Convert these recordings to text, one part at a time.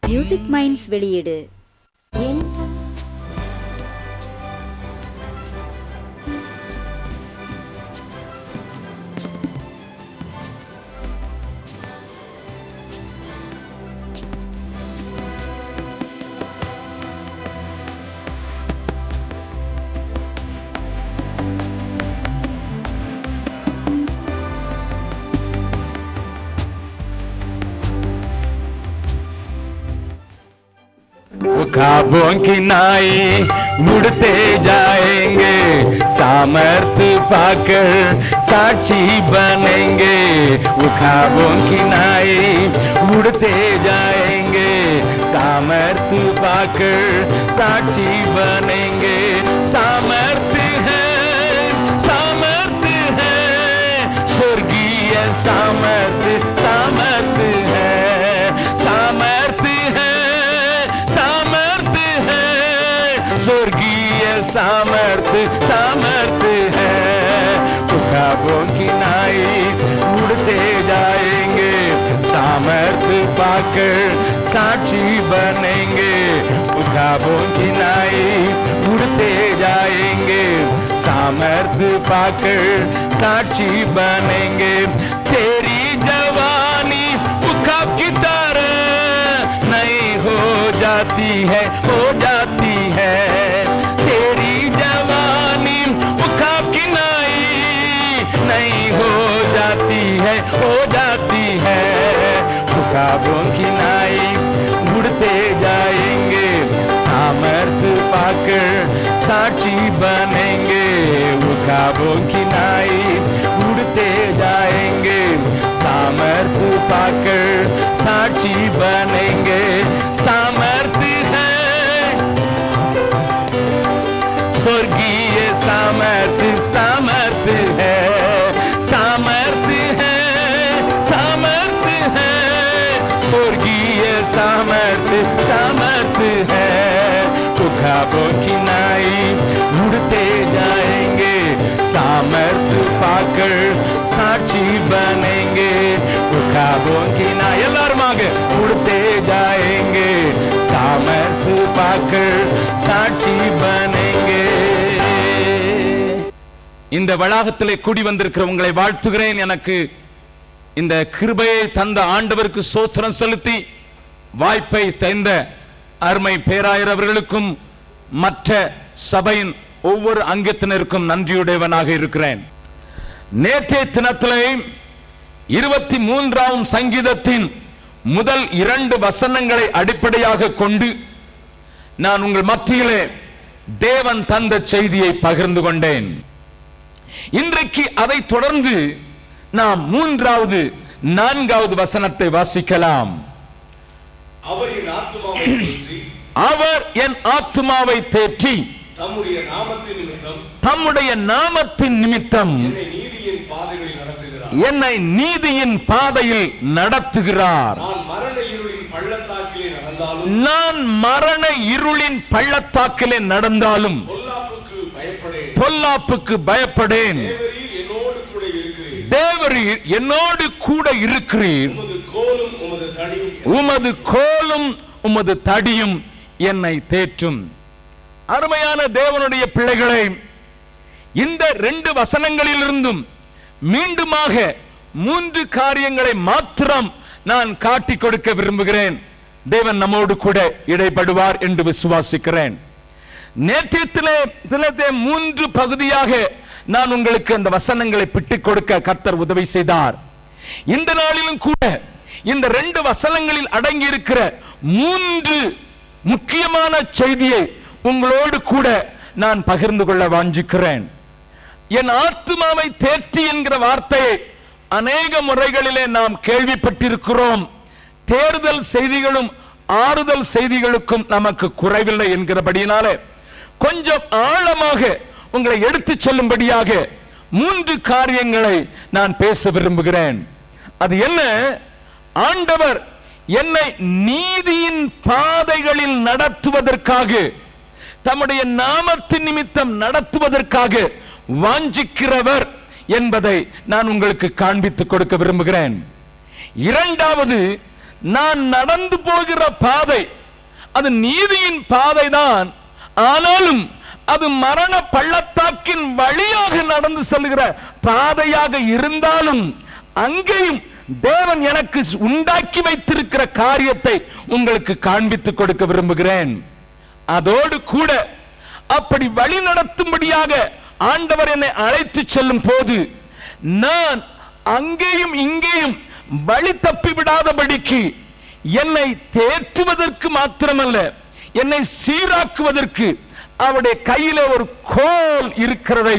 Music minds வெளியீடு. ख्वाबों की नाई उड़ते जाएंगे, सामर्थ्य पाकर साक्षी बनेंगे। ख्वाबों की नाई उड़ते जाएंगे, सामर्थ्य पाकर साक्षी बनेंगे। सामर्थ्य है स्वर्गीय सामर्थ्य, सामर्थ्य है स्वर्गीय सामर्थ्य, सामर्थ्य है। ख्वाबों की नाई उड़ते जाएंगे, सामर्थ्य पाकर साक्षी बनेंगे। ख्वाबों की नाई उड़ते जाएंगे, सामर्थ्य पाकर साक्षी बनेंगे। तेरी जवानी ख्वाब की तरह नहीं हो जाती है, हो जाती है। तेरी जवानी ख्वाब की नाई नहीं हो जाती है, हो जाती है। ख्वाबों की नाई उड़ते जाएंगे, सामर्थ्य पाकर साक्षी बनेंगे। ख्वाबों की नाई उड़ते जाएंगे, सामर्थ्य पाकर साक्षी बनेंगे। सामर्थ्य है स्वर्गीय सामर्थ्य, सामर्थ्य है। सामर्थ्य है स्वर्गीय सामर्थ्य, सामर्थ्य है। ख्वाबों की नाई उड़ते जाएंगे, सामर्थ्य पाकर साक्षी बनेंगे। ख्वाबों की नाई எல்லாரும் उड़ते जाएंगे, सामर्थ्य पाकर साक्षी बनेंगे। இந்த வளாகத்திலே கூடி வந்திருக்கிற உங்களை வாழ்த்துகிறேன். எனக்கு இந்த கிருபையை தந்த ஆண்டவருக்கு ஸ்தோத்திரம் செலுத்தி வாய்ப்பை தந்த அருமை பேராயர் அவர்களுக்கும் மற்ற சபையின் ஒவ்வொரு அங்கத்தினருக்கும் நன்றியுடையவனாக இருக்கிறேன். நேற்றைய தினத்திலே 23ஆம் சங்கீதத்தின் முதல் 2 வசனங்களை அடிப்படையாக கொண்டு நான் உங்கள் மத்தியிலே தேவன் தந்த செய்தியை பகிர்ந்து கொண்டேன். இன்றைக்கு அதை தொடர்ந்து நாம் 3வது 4வது வசனத்தை வாசிக்கலாம். அவர் என் ஆத்துமாவை தேற்றி தம்முடைய நாமத்தின் நிமித்தம் என்னை நீதியின் பாதையில் நடத்துகிறார். நான் மரண இருளின் பள்ளத்தாக்கிலே நடந்தாலும் பொல்லாப்புக்கு பயப்படேன். தேவரீர் என்னோடு கூட இருக்கிறீர், உமது கோலும் உமது தடியும் என்னை தேற்றும். அருமையான தேவனுடைய பிள்ளைகளை, இந்த 2 வசனங்களிலிருந்தும் மீண்டுமாக 3 காரியங்களை மாத்திரம் நான் காட்டிக் கொடுக்க விரும்புகிறேன். தேவன் நம்மோடு கூட இடைப்படுவார் என்று விசுவாசிக்கிறேன். நேற்றத்திலே 3 பகுதியாக நான் உங்களுக்கு அந்த வசனங்களை பிட்டுக் கொடுக்க கர்த்தர் உதவி செய்தார். இந்த நாளிலும் கூட இந்த 2 வசனங்களில் அடங்கி இருக்கிற 3 முக்கியமான செய்தியை உங்களோடு கூட நான் பகிர்ந்து கொள்ள வாஞ்சிக்கிறேன். என் ஆத்துமாவை தேற்றி என்கிற வார்த்தையை அநேக முறைகளிலே நாம் கேள்விப்பட்டிருக்கிறோம். தேர்தல் செய்திகளும் ஆறுதல் செய்திகளுக்கும் நமக்கு குறைவில்லை என்கிறபடியினாலே கொஞ்சம் ஆழமாக உங்களை எடுத்துச் செல்லும்படியாக 3 காரியங்களை நான் பேச விரும்புகிறேன். அது என்ன? ஆண்டவர் என்னை நீதியின் பாதைகளில் நடத்துவதற்காக, தம்முடைய நாமத்தின் நிமித்தம் நடத்துவதற்காக வாஞ்சிக்கிறவர் என்பதை நான் உங்களுக்கு காண்பித்துக் கொடுக்க விரும்புகிறேன். இரண்டாவது, நான் நடந்து போகிற பாதை அது நீதியின் பாதைதான், ஆனாலும் அது மரண பள்ளத்தாக்கின் வழியாக நடந்து செல்கிற பாதையாக இருந்தாலும் அங்கேயும் தேவன் எனக்கு உண்டாக்கி வைத்திருக்கிற காரியத்தை உங்களுக்கு காண்பித்துக் கொடுக்க விரும்புகிறேன். அதோடு கூட அப்படி வழி நடத்தும்படியாக ஆண்டவர் என்னை அழைத்து செல்லும் போது நான் அங்கேயும் இங்கேயும் வழி தப்பி விடாதபடிக்கு என்னை தேற்றுவதற்கு மாத்திரமல்ல, என்னை சீராக்குவதற்கு அவருடைய கையில ஒரு கோல் இருக்கிறதை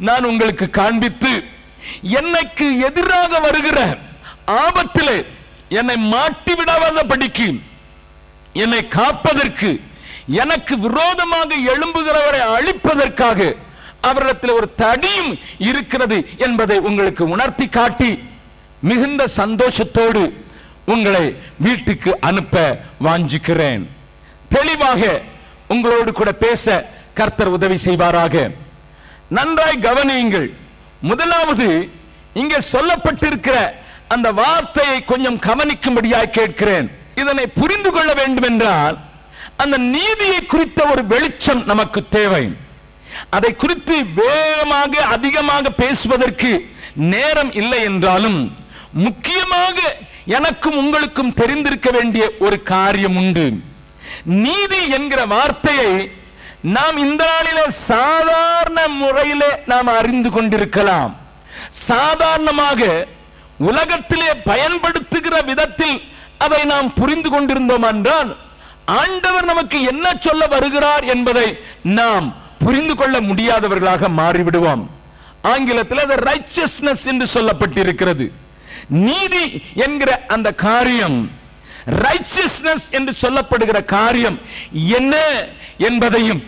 நான் உங்களுக்கு காண்பித்து, எனக்கு எதிராக வருகிற ஆபத்திலே என்னை மாட்டி விடாதபடிக்கு என்னை காப்பதற்கு, எனக்கு விரோதமாக எழும்புகிறவரை அழிப்பதற்காக அவரிடத்தில் ஒரு தடியும் இருக்கிறது என்பதை உங்களுக்கு உணர்த்தி காட்டி மிகுந்த சந்தோஷத்தோடு உங்களை வீட்டுக்கு அனுப்ப வாஞ்சிக்கிறேன். தெளிவாக உங்களோடு கூட பேச கர்த்தர் உதவி செய்வாராக. நன்றாய் கவனியுங்கள். முதலாவது இங்கே சொல்லப்பட்டிருக்கிற அந்த வார்த்தையை கொஞ்சம் கவனிக்கும்படியாக கேட்கிறேன். இதனை புரிந்து கொள்ள வேண்டும் என்றால் அந்த நீதியை குறித்த ஒரு வெளிச்சம் நமக்கு தேவை. அதை குறித்து வேகமாக அதிகமாக பேசுவதற்கு நேரம் இல்லை என்றாலும் முக்கியமாக எனக்கும் உங்களுக்கும் தெரிந்திருக்க வேண்டிய ஒரு காரியம் உண்டு. நீதி என்கிற வார்த்தையை நாம் இந்த நாளிலே சாதாரண முறையிலே நாம் அறிந்து கொண்டிருக்கலாம். சாதாரணமாக உலகத்திலே பயன்படுத்துகிற விதத்தில் அதை நாம் புரிந்து கொண்டிருந்தோம் என்றால் ஆண்டவர் நமக்கு என்ன சொல்ல வருகிறார் என்பதை நாம் புரிந்து கொள்ள முடியாதவர்களாக மாறிவிடுவோம். ஆங்கிலத்தில் அது ரைச்சஸ்னஸ் என்று சொல்லப்பட்டிருக்கிறது. நீதி என்கிற அந்த காரியம், ரைச்சஸ்னஸ் என்று சொல்லப்படுகிற காரியம் என்ன என்பதையும்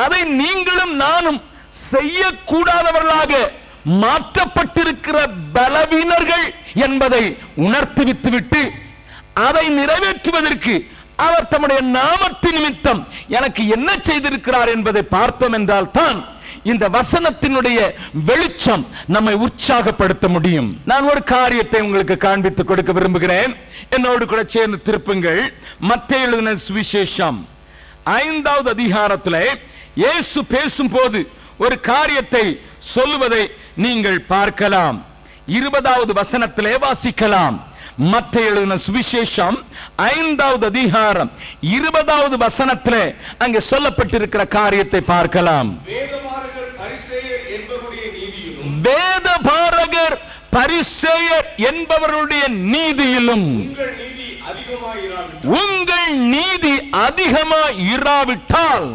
அதை நீங்களும் நானும் செய்யக்கூடாதவர்களாக மாற்றப்பட்டிருக்கிற பலவீனர்கள் என்பதை உணர்த்திவிட்டு அதை நிறைவேற்றுவதற்கு அவர் தம்முடைய நாமத்தின் நிமித்தம் எனக்கு என்ன செய்திருக்கிறார் என்பதை பார்த்தோம் என்றால் தான் இந்த வசனத்தினுடைய வெளிச்சம் நம்மை உற்சாகப்படுத்த முடியும். நான் ஒரு காரியத்தை உங்களுக்கு காண்பித்துக் கொடுக்க விரும்புகிறேன். என்னோடு கூட சேர்ந்து திருப்புங்கள். மத்தேயு எழுதின சுவிசேஷம் 5வது அதிகாரத்திலே இயேசு பேசும்போது ஒரு காரியத்தை சொல்லுவதை நீங்கள் பார்க்கலாம். 20வது வசனத்திலே வாசிக்கலாம். மத்தேயு எழுதின சுவிசேஷம் 5வது அதிகாரம் 20வது வசனத்திலே அங்கே சொல்லப்பட்டிருக்கிற காரியத்தை பார்க்கலாம். வேதபாரகர் பரிசேயர் என்பவருடைய நீதியிலும் உங்கள் நீதி அதிகமாய் இராவிட்டால்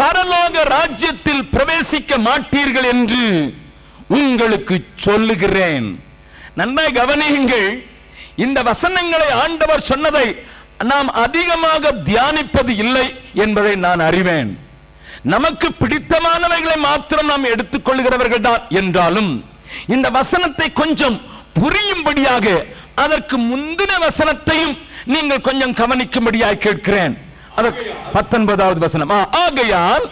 பரலோக ராஜ்யத்தில் பிரவேசிக்க மாட்டீர்கள் என்று உங்களுக்கு சொல்லுகிறேன். நன்றாய் கவனியுங்கள். இந்த வசனங்களை ஆண்டவர் சொன்னதை நாம் அதிகமாக தியானிப்பது இல்லை என்பதை நான் அறிவேன். நமக்கு பிடித்தமானவைகளை மாத்திரம் நாம் எடுத்துக்கொள்கிறவர்கள் தான் என்றாலும் இந்த வசனத்தை கொஞ்சம் புரியும்படியாக அதற்கு முந்தின வசனத்தையும் நீங்கள் கொஞ்சம் கவனிக்கும்படியாக கேட்கிறேன். 19வது வசனம். ஆகையால்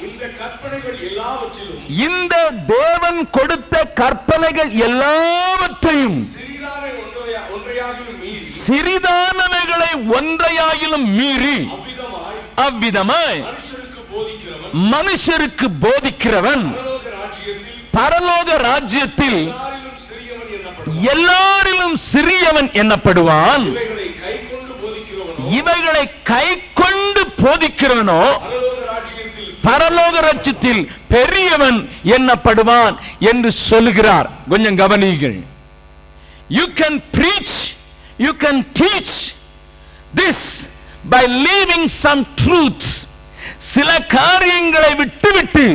இந்த தேவன் கொடுத்த கற்பனைகள் எல்லாவற்றையும் சிறிதானவைகளை ஒன்றையாயிலும் மீறி அவ்விதமாய் மனுஷருக்கு போதிக்கிறவன் பரலோக ராஜ்யத்தில் எல்லாரிலும் சிறியவன் எண்ணப்படுவான். இவைகளை கை கொண்டு போதிக்கிறவனோ பரலோக ராஜ்யத்தில் பெரியவன் எண்ணப்படுவான் என்று சொல்லுகிறார். கொஞ்சம் கவனியுங்கள். You can preach, you can teach this by leaving some truth. சில காரியங்களை விட்டுவிட்டு,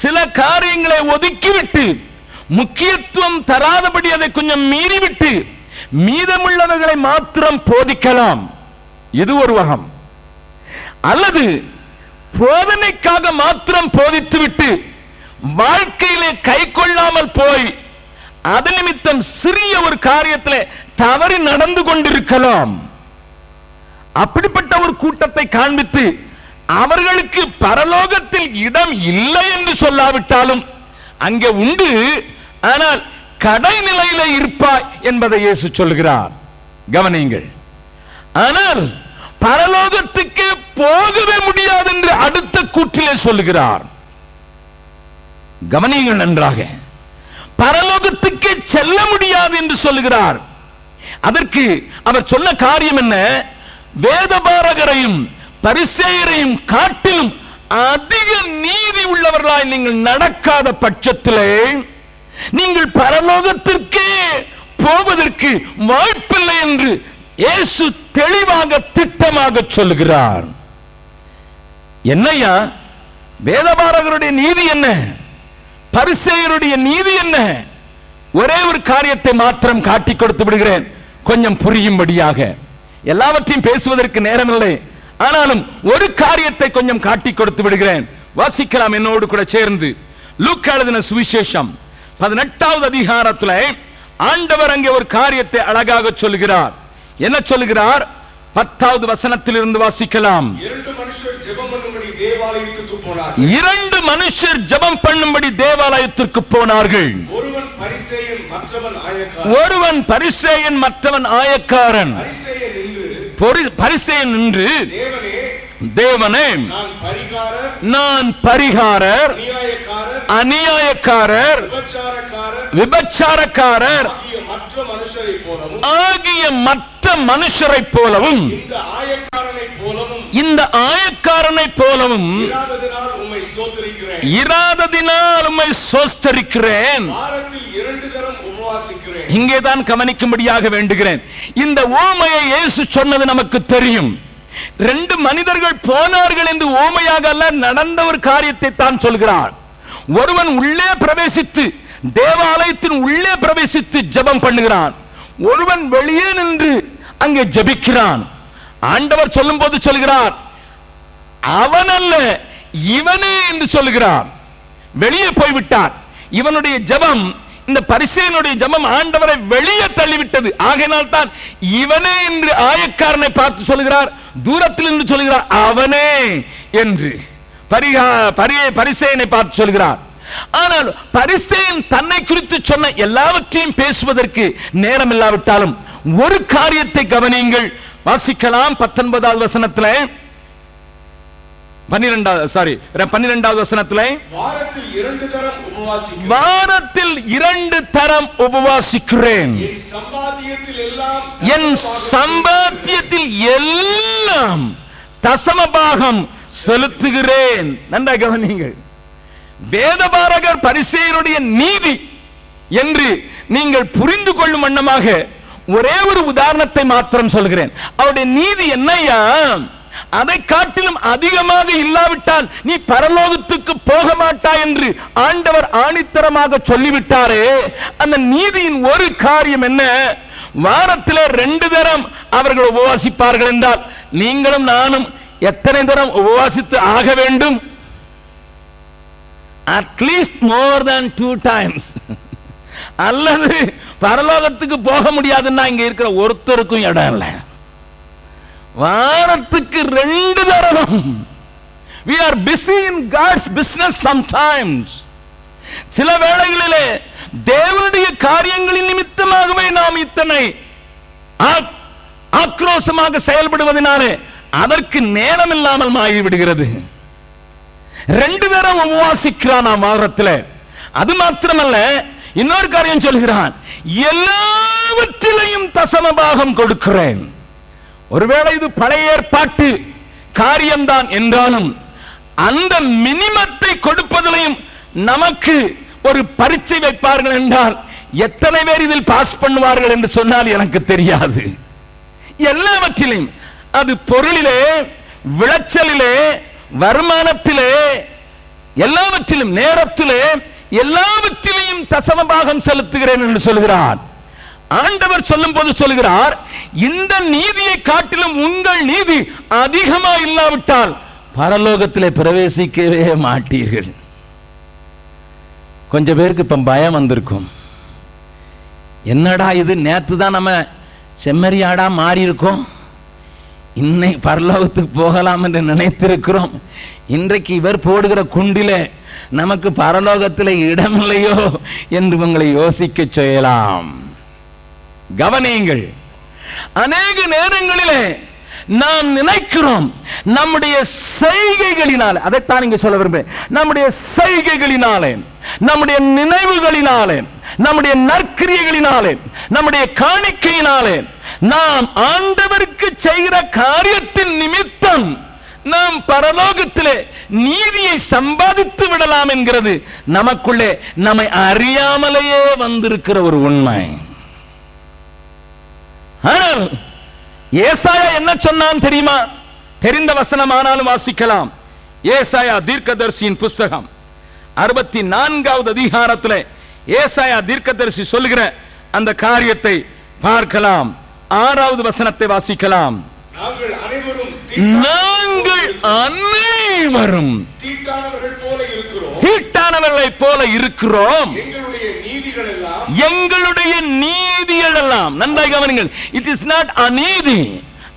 சில காரியங்களை ஒதுக்கிவிட்டு, முக்கியத்துவம் தராதபடி அதை கொஞ்சம் மீறிவிட்டு மீதமுள்ளவர்களை மாத்திரம் போதிக்கலாம். இது ஒரு வகம். அல்லது போதனைக்காக மாத்திரம் போதித்துவிட்டு வாழ்க்கையிலே கை கொள்ளாமல் போய் அது நிமித்தம் சிறிய ஒரு காரியத்தில் தவறி நடந்து கொண்டிருக்கலாம். அப்படிப்பட்ட ஒரு கூட்டத்தை காண்பித்து அவர்களுக்கு பரலோகத்தில் இடம் இல்லை என்று சொல்லாவிட்டாலும் அங்கே உண்டு, ஆனால் கடைநிலையில இருப்பாய் என்பதை இயேசு சொல்கிறார். கவனியுங்கள். ஆனால் பரலோகத்துக்கு போகவே முடியாது என்று அடுத்த கூற்றிலே சொல்லுகிறார். கவனியுங்கள் நன்றாக. பரலோகத்துக்கு செல்ல முடியாது என்று சொல்லுகிறார். அதற்கு அவர் சொன்ன காரியம் என்ன? வேதபாரகரையும் பரிசேயரையும் காட்டிலும் அதிக நீதி உள்ளவர்களாய் நீங்கள் நடக்காத பட்சத்திலே நீங்கள் பரலோகத்திற்கே போவதற்கு வாய்ப்பில்லை என்று இயேசு தெளிவாக திட்டமாக சொல்லுகிறார். என்னையா வேதபாரகருடைய நீதி என்ன, பரிசேயருடைய நீதி என்ன? ஒரே ஒரு காரியத்தை மாத்திரம் காட்டி கொடுத்து விடுகிறேன், கொஞ்சம் புரியும்படியாக. எல்லாவற்றையும் பேசுவதற்கு நேரமில்லை, ஆனாலும் ஒரு காரியத்தை கொஞ்சம் காட்டி கொடுத்து விடுகிறேன். வாசிக்கலாம் என்னோடு கூட சேர்ந்து. லூக்கா எழுதின சுவிசேஷம் 18வது அதிகாரத்தில் ஆண்டவர் அங்கே ஒரு காரியத்தை அழகாக சொல்கிறார். என்ன சொல்கிறார்? 10வது வசனத்தில் இருந்து வாசிக்கலாம். இரண்டு மனுஷர் ஜெபம் பண்ணும்படி தேவாலயத்திற்கு போனார்கள். ஒருவன் பரிசேயன், மற்றவன் ஆயக்காரன். பரிசேயன் நின்று, தேவனே, நான் பரிகாரர், அநியாயக்காரர், விபச்சாரக்காரர் ஆகிய மற்ற மனுஷரை போலவும் இந்த ஆயக்காரனை போலவும் இராததினால் உம்மை ஸ்தோத்திரிக்கிறேன். இங்கேதான் கவனிக்கும்படியாக வேண்டுகிறேன். இந்த ஓமையை இயேசு சொன்னது நமக்கு தெரியும். ரெண்டு மனிதர்கள் போனார்கள் என்று ஓமையாக அல்ல, நடந்த ஒரு காரியத்தை தான் சொல்கிறார். ஒருவன் உள்ளே பிரவேசித்து, தேவாலயத்தின் உள்ளே பிரவேசித்து ஜெபம் பண்ணுகிறான். ஒருவன் வெளியே நின்று அங்கே ஜெபிக்கிறான். ஆண்டவர் சொல்லும் போது சொல்கிறார், அவன் அல்ல இவனே என்று சொல்கிறார். வெளியே போய்விட்டார். இவனுடைய ஜெபம், இந்த பரிசேயனுடைய ஜெபம் ஆண்டவரை வெளியே தள்ளிவிட்டது. ஆகையினால் தான் இவனே என்று ஆயக்காரனை பார்த்து சொல்கிறார், தூரத்தில் என்று சொல்கிறார் அவனே என்று. பரிசேயனை பார்த்து சொல்கிறார். ஆனால் பரிசேயன் தன்னை குறித்து சொன்ன எல்லாவற்றையும் பேசுவதற்கு நேரம் இல்லாவிட்டாலும் ஒரு காரியத்தை கவனியுங்கள். வாசிக்கலாம் 19வது வசனத்திலே, 12வது வசனத்திலே, வாரத்தில் 2 தரம் உபவாசிக்கிறேன், என் சம்பாத்தியத்தில் எல்லாம் தசமபாகம் செலுத்துகிறேன். நன்றாக கவனியுங்கள். வேதபாரகர் பரிசேயருடைய நீதி என்று நீங்கள் புரிந்து கொள்ளும் வண்ணமாக ஒரே ஒரு உதாரணத்தை மாத்திரம் சொல்கிறேன். அவருடைய நீதி என்னையா? அதை காட்டிலும் அதிகமாக இல்லாவிட்டால் நீ பரலோகத்துக்கு போக மாட்டாய் என்று ஆண்டவர் ஆணித்தரமாக சொல்லிவிட்டாரே. அந்த நீதியின் ஒரு காரியம் என்ன? வாரத்திலே 2 தரம் அவர்கள் உபவாசிப்பார்கள் என்றால் நீங்களும் நானும் எத்தனை தரம் உபவாசித்து ஆக வேண்டும்? அட்லீஸ்ட் மோர் than 2 times. அல்லது பரலோகத்துக்கு போக முடியாதுன்னா இங்க இருக்கிற ஒருத்தருக்கும் இடம் இல்லை. வாரத்துக்கு 2 தரம். We are busy in God's business sometimes. சில வேளைகளிலே தேவனுடைய காரியங்களின் நிமித்தமாகவே நாம் இத்தனை ஆக்ரோஷமாக செயல்படுவதனாலே அதற்கு நேரம் இல்லாமல் ஆகிவிடுகிறது. 2 தரம் உபவாசிக்கிறான் வாரத்தில். அது மாத்திரமல்ல, இன்னொரு காரியம் சொல்கிறான், எல்லாவற்றிலையும் தசமபாகம் கொடுக்கிறேன். ஒருவேளை இது பழைய ஏற்பாட்டு காரியம்தான் என்றாலும் அந்த மினிமத்தை கொடுப்பதிலையும் நமக்கு ஒரு பரீட்சை வைப்பார்கள் என்றால் எத்தனை பேர் இதில் பாஸ் பண்ணுவார்கள் என்று சொன்னால் எனக்கு தெரியாது. எல்லாவற்றிலும், அது பொருளிலே, விளைச்சலிலே, வருமானத்திலே, எல்லாவற்றிலும், நேரத்திலே, எல்லாவற்றிலையும் தசமபாகம் செலுத்துகிறேன் என்று சொல்கிறார். ஆண்டவர் சொல்லும் போது சொல்கிறார், இந்த நீதியை காட்டிலும் உங்கள் நீதி அதிகமா இல்லாவிட்டால் பரலோகத்திலே பிரவேசிக்கவே மாட்டீர்கள். கொஞ்சம் பேருக்கு இப்ப பயம் வந்திருக்கும். என்னடா இது, நேற்று தான் நம்ம செம்மறியாடா மாறி இருக்கோம், இன்னைக்கு பரலோகத்துக்கு போகலாம் என்று நினைத்திருக்கிறோம். இன்றைக்கு இவர் போடுகிற குண்டிலே நமக்கு பரலோகத்தில் இடமில்லையோ என்று உங்களை யோசிக்க செய்யலாம். கவனியுங்கள், அநேக நேரங்களிலே நாம் நினைக்கிறோம் நம்முடைய செய்கைகளினாலே, அதைத்தான் இங்க சொல்ல விரும்புகிறேன், நம்முடைய செய்கைகளினாலே, நம்முடைய நினைவுகளினாலே, நம்முடைய நற்கிரியைகளினாலே, நம்முடைய காணிக்கையினாலே நாம் ஆண்டவருக்கு செய்கிற காரியத்தின் நிமித்தம் நாம் பரலோகத்திலே நீதியை சம்பாதித்து விடலாம் என்கிறது நமக்குள்ளே நம்மை அறியாமலேயே வந்திருக்கிற ஒரு உண்மை. ஆனால் ஏசாயா என்ன சொன்னான் தெரியுமா? தெரிந்த வசனமானாலும் வாசிக்கலாம். ஏசாயா தீர்க்கதரிசியின் புஸ்தகம் 64வது அதிகாரத்தில் ஏசாயா தீர்க்கதரிசி சொல்லுகிற அந்த காரியத்தை பார்க்கலாம். 6வது வசனத்தை வாசிக்கலாம். நாங்கள் அனைவரும் தீட்டானவர்களைப் போல இருக்கிறோம். எங்களுடைய நீதிகள் எல்லாம், நன்றாக கவனிங்கள், இட் இஸ் நாட் அநீதி.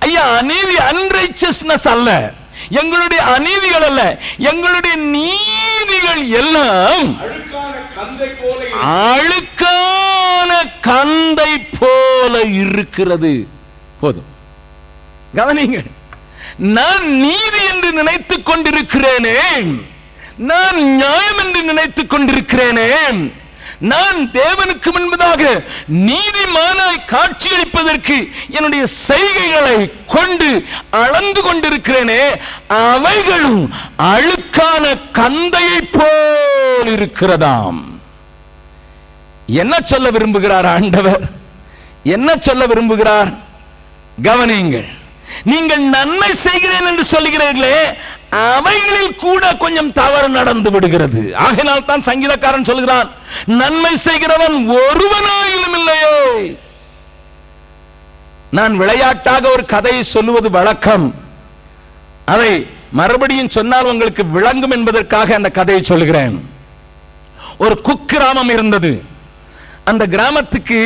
ஐயா, அநீதி அன்ரைச்சஸ்னஸ் அல்ல, எங்களுடைய அநீதிகள் அல்ல, எங்களுடைய நீதிகள் எல்லாம் அழுக்கான கந்தை போல இருக்கிறது. போதும், கவனிங்கள். நான் நீதி என்று நினைத்துக் கொண்டிருக்கிறேனே, நான் நியாயம் என்று நினைத்துக் கொண்டிருக்கிறேனே, நான் தேவனுக்கு முன்பதாக நீதிமானாய் காட்சியளிப்பதற்கு என்னுடைய செய்கைகளை கொண்டு அளந்து கொண்டிருக்கிறேனே, அவைகளும் அழுக்கான கந்தையை போல் இருக்கிறதாம். என்ன சொல்ல விரும்புகிறார் ஆண்டவர்? என்ன சொல்ல விரும்புகிறார்? கவனியுங்கள். நீங்கள் நன்மை செய்கிறேன் என்று சொல்லுகிறீர்களே, அவைகளில் கூட கொஞ்சம் தவறு நடந்து விடுகிறது. ஆகையால் தான் சங்கீதக்காரன் சொல்கிறான், நன்மை செய்கிறவன் ஒருவனாயிலும் இல்லையே. நான் விளையாட்டாக ஒரு கதையை சொல்லுவது வழக்கம். அதை மறுபடியும் சொன்னால் உங்களுக்கு விளங்கும் என்பதற்காக அந்த கதையை சொல்கிறேன். ஒரு குக்கிராமம் இருந்தது. அந்த கிராமத்துக்கு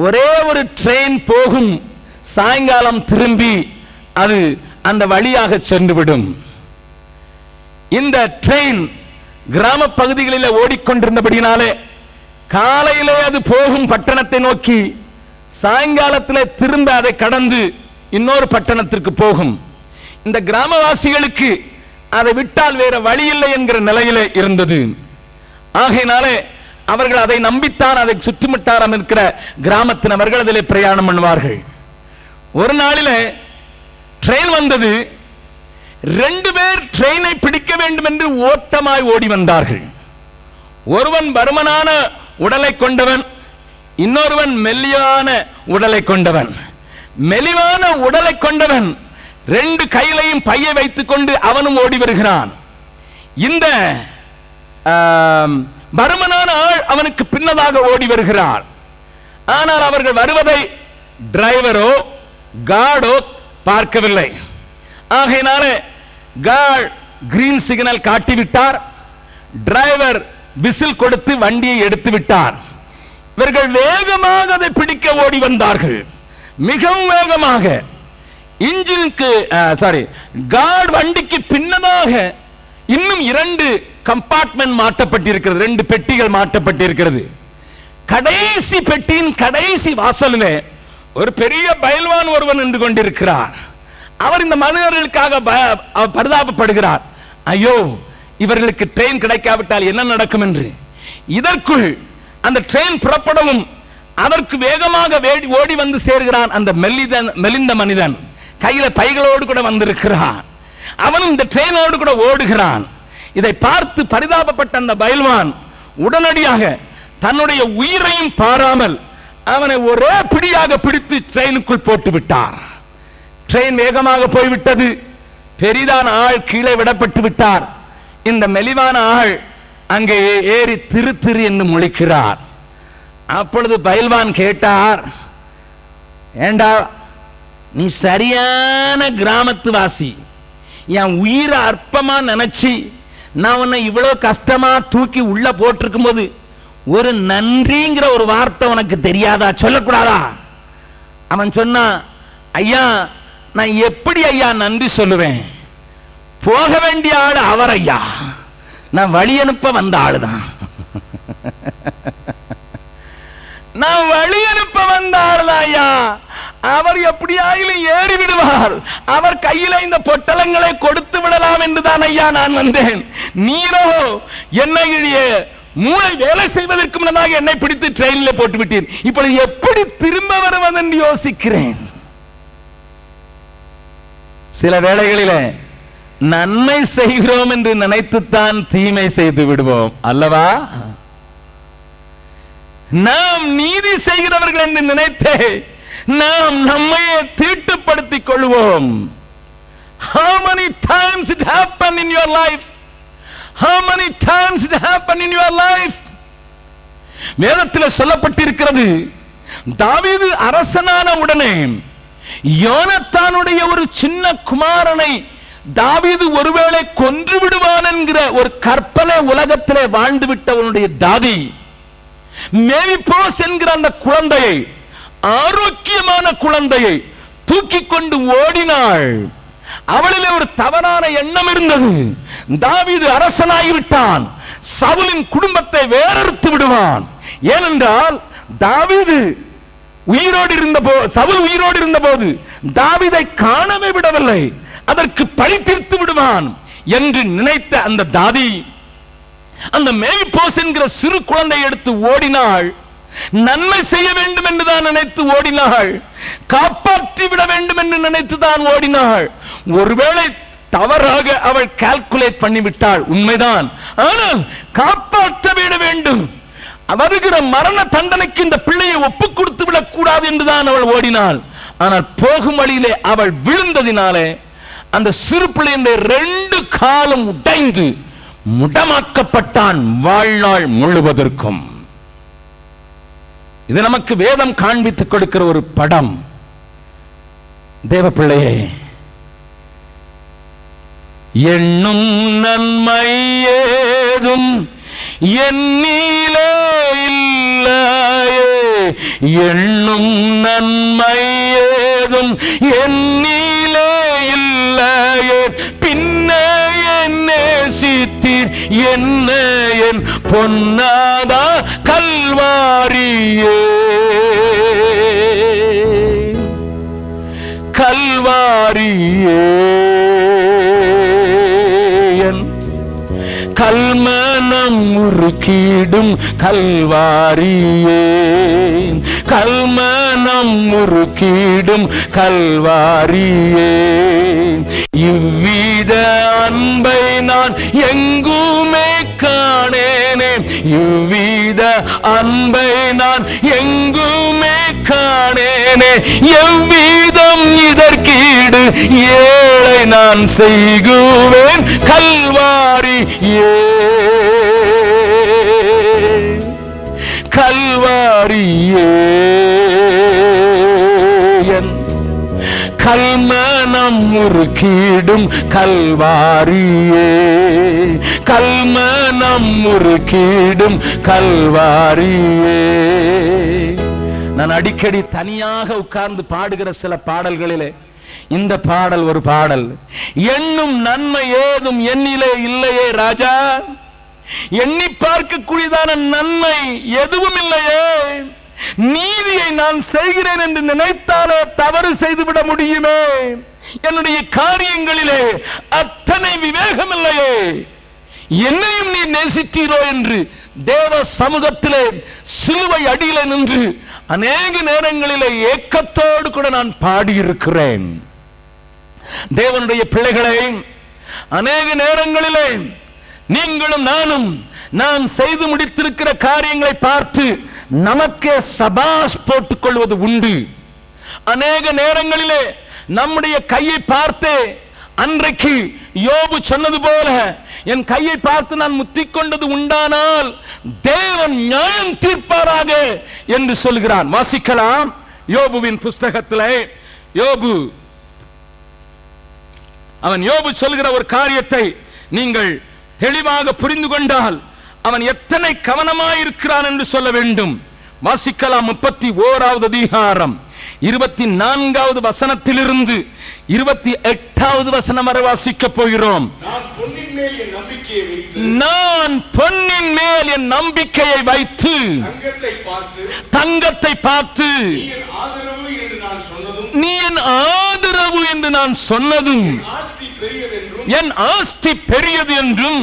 ஒரே ஒரு ட்ரெயின் போகும். சாயங்காலம் திரும்பி அது அந்த வழியாக சென்றுவிடும். இந்த ட்ரெயின் கிராம பகுதிகளில் ஓடிக்கொண்டிருந்தபடினாலே காலையிலே அது போகும் பட்டணத்தை நோக்கி, சாயங்காலத்தில் திரும்ப அதை கடந்து இன்னொரு பட்டணத்திற்கு போகும். இந்த கிராமவாசிகளுக்கு அதை விட்டால் வேற வழி இல்லை என்கிற நிலையிலே இருந்தது. ஆகையினாலே அவர்கள் அதை நம்பித்தான் அதை சுற்றுமுட்டாரம் இருக்கிற கிராமத்தினவர்கள் அதிலே பிரயாணம் பண்ணுவார்கள். ஒரு நாளிலே ட்ரெயின் வந்தது. 2 பேர் ட்ரெயினை பிடிக்க வேண்டும் என்று ஓட்டமாய் ஓடி வந்தார்கள். ஒருவன் பருமனான உடலை கொண்டவன், இன்னொருவன் மெல்லியான உடலை கொண்டவன். மெலிவான உடலை கொண்டவன் 2 கையிலையும் பையை வைத்துக் கொண்டு அவனும் ஓடி வருகிறான். இந்த பருமனான ஆள் அவனுக்கு பின்னதாக ஓடி வருகிறார். ஆனால் அவர்கள் வருவதை டிரைவரோ கார்டோ பார்க்கவில்லை. ஆகையினாலே கார்டு கிரீன் சிக்னல் காட்டிவிட்டார். டிரைவர் விசில் கொடுத்து வண்டியை எடுத்து விட்டார். இவர்கள் வேகமாக அதை பிடிக்க ஓடி வந்தார்கள், மிகவும் வேகமாக. இன்ஜினுக்கு கார்டு வண்டிக்கு பின்னதாக இன்னும் 2 கம்பார்ட்மெண்ட் மாட்டப்பட்டிருக்கிறது, 2 பெட்டிகள் மாட்டப்பட்டிருக்கிறது. கடைசி பெட்டியின் கடைசி வாசலிலே ஒரு பெரிய பயில்வான் ஒருவன் நின்று கொண்டிருக்கிறார். அவர் இந்த மனிதர்களுக்காக பரிதாபப்படுகிறார். ஐயோ, இவர்களுக்கு ட்ரெயின் கிடைக்காவிட்டால் என்ன நடக்கும் என்று. இதற்குள் அந்த ட்ரெயின் புறப்படவும் அதற்கு வேகமாக ஓடி வந்து சேர்கிறான் அந்த மெலிந்த மனிதன். கையில பைகளோடு கூட வந்திருக்கிறான். அவனும் இந்த ட்ரெயினோடு கூட ஓடுகிறான். இதை பார்த்து பரிதாபப்பட்ட அந்த பயில்வான் உடனடியாக தன்னுடைய உயிரையும் பாராமல் அவனை ஒரே பிடியாக பிடித்து ட்ரெயினுக்குள் போட்டு விட்டார். ட்ரெயின் வேகமாக போய்விட்டது. பெரிதான ஆள் கீழே விடப்பட்டு விட்டார். இந்த மெலிவான ஆள் அங்கே ஏறி திரு திரு என்று முழிக்கிறார். அப்பொழுது பயில்வான் கேட்டார், ஏண்டா, நீ சரியான கிராமத்து வாசி, என் உயிரை அற்பமா நினைச்சு நான் உன்னை இவ்வளவு கஷ்டமா தூக்கி உள்ள போட்டிருக்கும் போது ஒரு நன்றிங்கிற ஒரு வார்த்தை உனக்கு தெரியாதா, சொல்லக்கூடாதா? அவன் சொன்னான், ஐயா, நான் எப்படி ஐயா நன்றி சொல்லுவேன்? போக வேண்டிய ஆள் அவர் ஐயா, நான் வழி அனுப்ப வந்த ஆளுதான். நான் வழி அனுப்ப வந்த ஆளுதான் ஐயா. அவர் எப்படியாயிலும் ஏறி விடுவார். அவர் கையில இந்த பொட்டலங்களை கொடுத்து விடலாம் என்றுதான் ஐயா நான் வந்தேன். நீரோ என்னை மூளை வேலை செய்வதற்கு முன்னதாக என்னை பிடித்து ட்ரெயினில் போட்டு விட்டீர். இப்பொழுது எப்படி திரும்ப வருவது என்று யோசிக்கிறேன். சில வேளைகளில் நன்மை செய்கிறோம் என்று நினைத்துத்தான் தீமை செய்து விடுவோம் அல்லவா? நாம் நீதி செய்கிறவர்கள் என்று நினைத்தே நாம் நம்மையே தீட்டுப்படுத்திக் கொள்வோம். How many times it happened in your life? How many times it happened in your life? வேதத்தில் சொல்லப்பட்டிருக்கிறது, தாவீது அரசனான உடனே யோனத்தானுடைய ஒரு சின்ன குமாரனை தாவீது ஒருவேளை கொன்று விடுவான் என்கிற ஒரு கற்பனை உலகத்திலே வாழ்ந்து விட்டவனுடைய தாதி மேவிபோஸ் என்கிற அந்த குழந்தையை, ஆரோக்கியமான குழந்தையை தூக்கி கொண்டு ஓடினாள். அவளிலே ஒரு தவறான எண்ணம் இருந்தது. தாவீது அரசனாகிவிட்டான், சவுலின் குடும்பத்தை வேறறுத்து விடுவான். ஏனென்றால் தாவீது உயிரோடு இருந்த போது, சவுல் உயிரோடு இருந்த போது தாவீதை காணவே விடவில்லை, அதற்கு பழி தீர்த்து விடுவான் என்று நினைத்த அந்த தாதி அந்த மேய்போஸ் என்கிற சிறு குழந்தை எடுத்து ஓடினாள். நன்மை செய்ய வேண்டும் என்றுதான் நினைத்து ஓடினாள், காப்பாற்றி விட வேண்டும் என்று நினைத்துதான் ஓடினாள். ஒருவேளை தவறாக அவள் கால்குலேட் பண்ணிவிட்டாள், உண்மைதான். ஆனால் காப்பாற்ற விட வேண்டும், வருகிற மரண தண்டனைக்கு இந்த பிள்ளையை ஒப்புக் கொடுத்து விடக் கூடாது என்றுதான் அவள் ஓடினாள். ஆனால் போகும் வழியிலே அவள் விழுந்ததினாலே அந்த சிறு பிள்ளையுடைய 2 காலும் உடைந்து முடமாக்கப்பட்டான் வாழ்நாள் முழுவதற்கும். இது நமக்கு வேதம் காண்பித்துக் கொடுக்கிற ஒரு படம். தேவ பிள்ளையே, எண்ணும் நன்மை ஏதும் என்னிலே இல்லையே, எண்ணும் நன்மை ஏதும் என்னிலே இல்லையே, பின்ன என்னே சித்தீர் என்ன என் பொன்னாதா கல்வாரியே, கல்வாரியே கல்மனம் முறுக்கிடும் கல்வாரியே, கல்மனம் முறுக்கிடும் கல்வாரியே, இவ்வித அன்பை நான் எங்குமே காணேனே, இவ்வித அன்பை நான் எங்குமே காணேனே, எவ்விதம் இதற்கீடு ஏழை நான் செய்குவேன் கல்வாரியே, கல்வாரியே கல்மனம் முறுக்கிடும் கல்வாரியே, கல்மனம் முறுக்கிடும் கல்வாரியே. நான் அடிக்கடி தனியாக உட்கார்ந்து பாடுகிற சில பாடல்களிலே இந்த பாடல் ஒரு பாடல். எண்ணும் நன்மை ஏதும் என்னிலே இல்லையே ராஜா, எண்ணி பார்க்கக்கூடியதான நன்மை எதுவும் இல்லையே, நீதியை நான் செய்கிறேன் என்று நினைத்தாலே தவறு செய்துவிட முடியுமே, என்னுடைய காரியங்களிலே அத்தனை விவேகம் இல்லையே, என்னையும் நீ நேசித்தீரோ என்று தேவ சமூகத்திலே சிலுவை அடியிலே நின்று அநேக நேரங்களிலே ஏக்கத்தோடு கூட நான் பாடியிருக்கிறேன். தேவனுடைய பிள்ளைகளை, அநேக நேரங்களிலே நீங்களும் நானும் நாம் செய்து முடித்திருக்கிற காரியங்களை பார்த்து நமக்கே சபாஷ் போட்டுக் கொள்வது உண்டு. அநேக நேரங்களிலே நம்முடைய கையை பார்த்து, அன்றைக்கு யோபு சொன்னது போல என் கையை பார்த்து நான் முத்திக் கொண்டது உண்டானால் தேவன் நியாயம் தீர்ப்பாராக என்று சொல்கிறான். வாசிக்கலாம் யோபுவின் புஸ்தகத்திலே. அவன் யோபு சொல்கிற ஒரு காரியத்தை நீங்கள் தெளிவாக புரிந்து கொண்டால் அவன் எத்தனை கவனமாயிருக்கிறான் என்று சொல்ல வேண்டும். வாசிக்கலாம் 31வது அதிகாரம் 24வது வசனத்திலிருந்து 28வது வசனம் வரை வாசிக்க போகிறோம். நான் பொன்னின் மேல் என் நம்பிக்கையை வைத்து தங்கத்தை பார்த்து நீ என் ஆதரவு என்று நான் சொன்னதும் என் ஆஸ்தி பெரியது என்றும்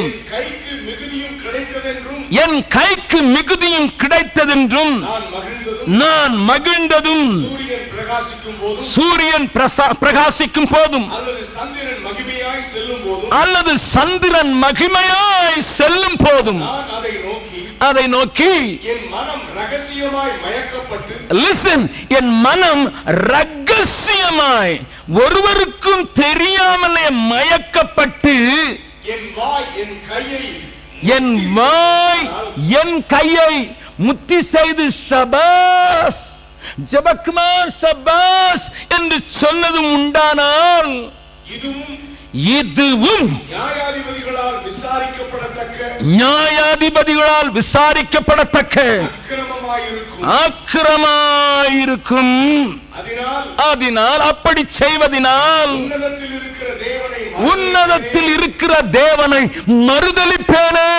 என் கைக்கு மிகுதியும் கிடைத்ததென்றும் நான் மகிழ்ந்ததும் சூரியன் பிரகாசிக்கும் போதும் அல்லது சந்திரன் மகிமையாய் செல்லும் போதும் அதை நோக்கி என் மனம் ரகசியமாய் மயக்கப்பட்டு listen என் மனம் ரகசியமாய் ஒருவருக்கும் தெரியாமலே மயக்கப்பட்டு என் வாய் என் கையை முத்தி செய்து ஷபாஸ் ஜபக்குமார் ஷபாஸ் என்று சொன்னதும் உண்டானால் இதுவும் நியாயாதிபதிகளால் விசாரிக்கப்படத்தக்க அக்கிரமமாயிருக்கும். அதனால் அப்படி செய்வதனால் உன்னதத்தில் இருக்கிற தேவனை மறுதலிப்பேனே.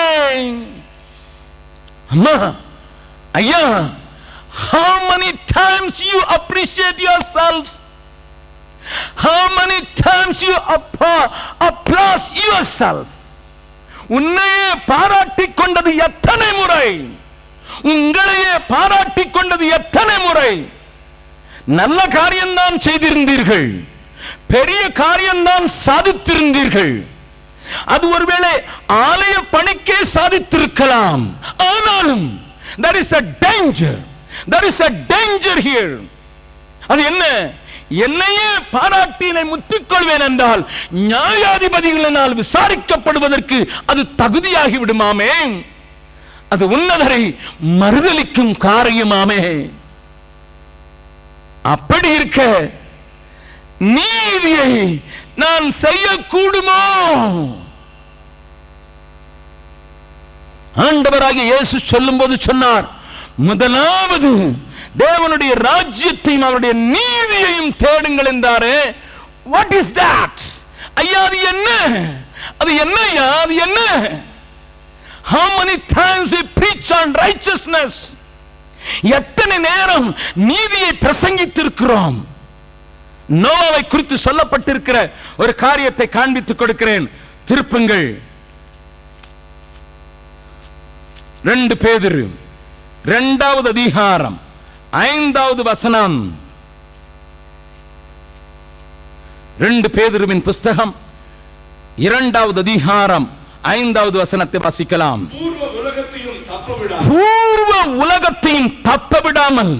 அம்மா ஐயா, how many times you appreciate yourself? How many times you applaud yourself? உன்னையே பாராட்டிக் கொண்டது எத்தனை முறை? உங்களையே பாராட்டிக் கொண்டது எத்தனை முறை? நல்ல காரியம்தான் செய்திருந்தீர்கள், பெரிய காரியம்தான் சாதித்திருந்தீர்கள். அது ஒருவேளை ஆலய பணிக்கே சாதித்திருக்கலாம். ஆனாலும் there is a danger, there is a danger here. அது என்ன? என்னையே பாராட்டினை முத்திக்கொள்வேன் என்றால் நியாயாதிபதிகளினால் விசாரிக்கப்படுவதற்கு அது தகுதியாகி விடுமாமே. அது உன்னதரை மறுதலிக்கும் காரியமாமே. அப்படி இருக்க நீதியை நான் செய்யக்கூடுமோ? ஆண்டவராகிய இயேசு சொல்லும்போது சொன்னார், முதலாவது தேவனுடைய ராஜ்யத்தையும் அவருடைய நீதியையும் தேடுங்கள் என்றாரே. What is that? ஐயா, அது என்ன? அது என்னையா? அது என்ன? How many times we preach on righteousness? எத்தனை நேரம் நீதியை பிரசங்கித்திருக்கிறோம். நோவாவை குறித்து சொல்லப்பட்டிருக்கிற ஒரு காரியத்தை காண்பித்துக் கொடுக்கிறேன். திருப்புங்கள் 2 பேதுரு 2வது அதிகாரம் 5வது வசனம். 2 பேதுருவின் புஸ்தகம் 2வது அதிகாரம் 5வது வசனத்தை வாசிக்கலாம். பூர்வ உலகத்தையும் தப்பவிடாமல்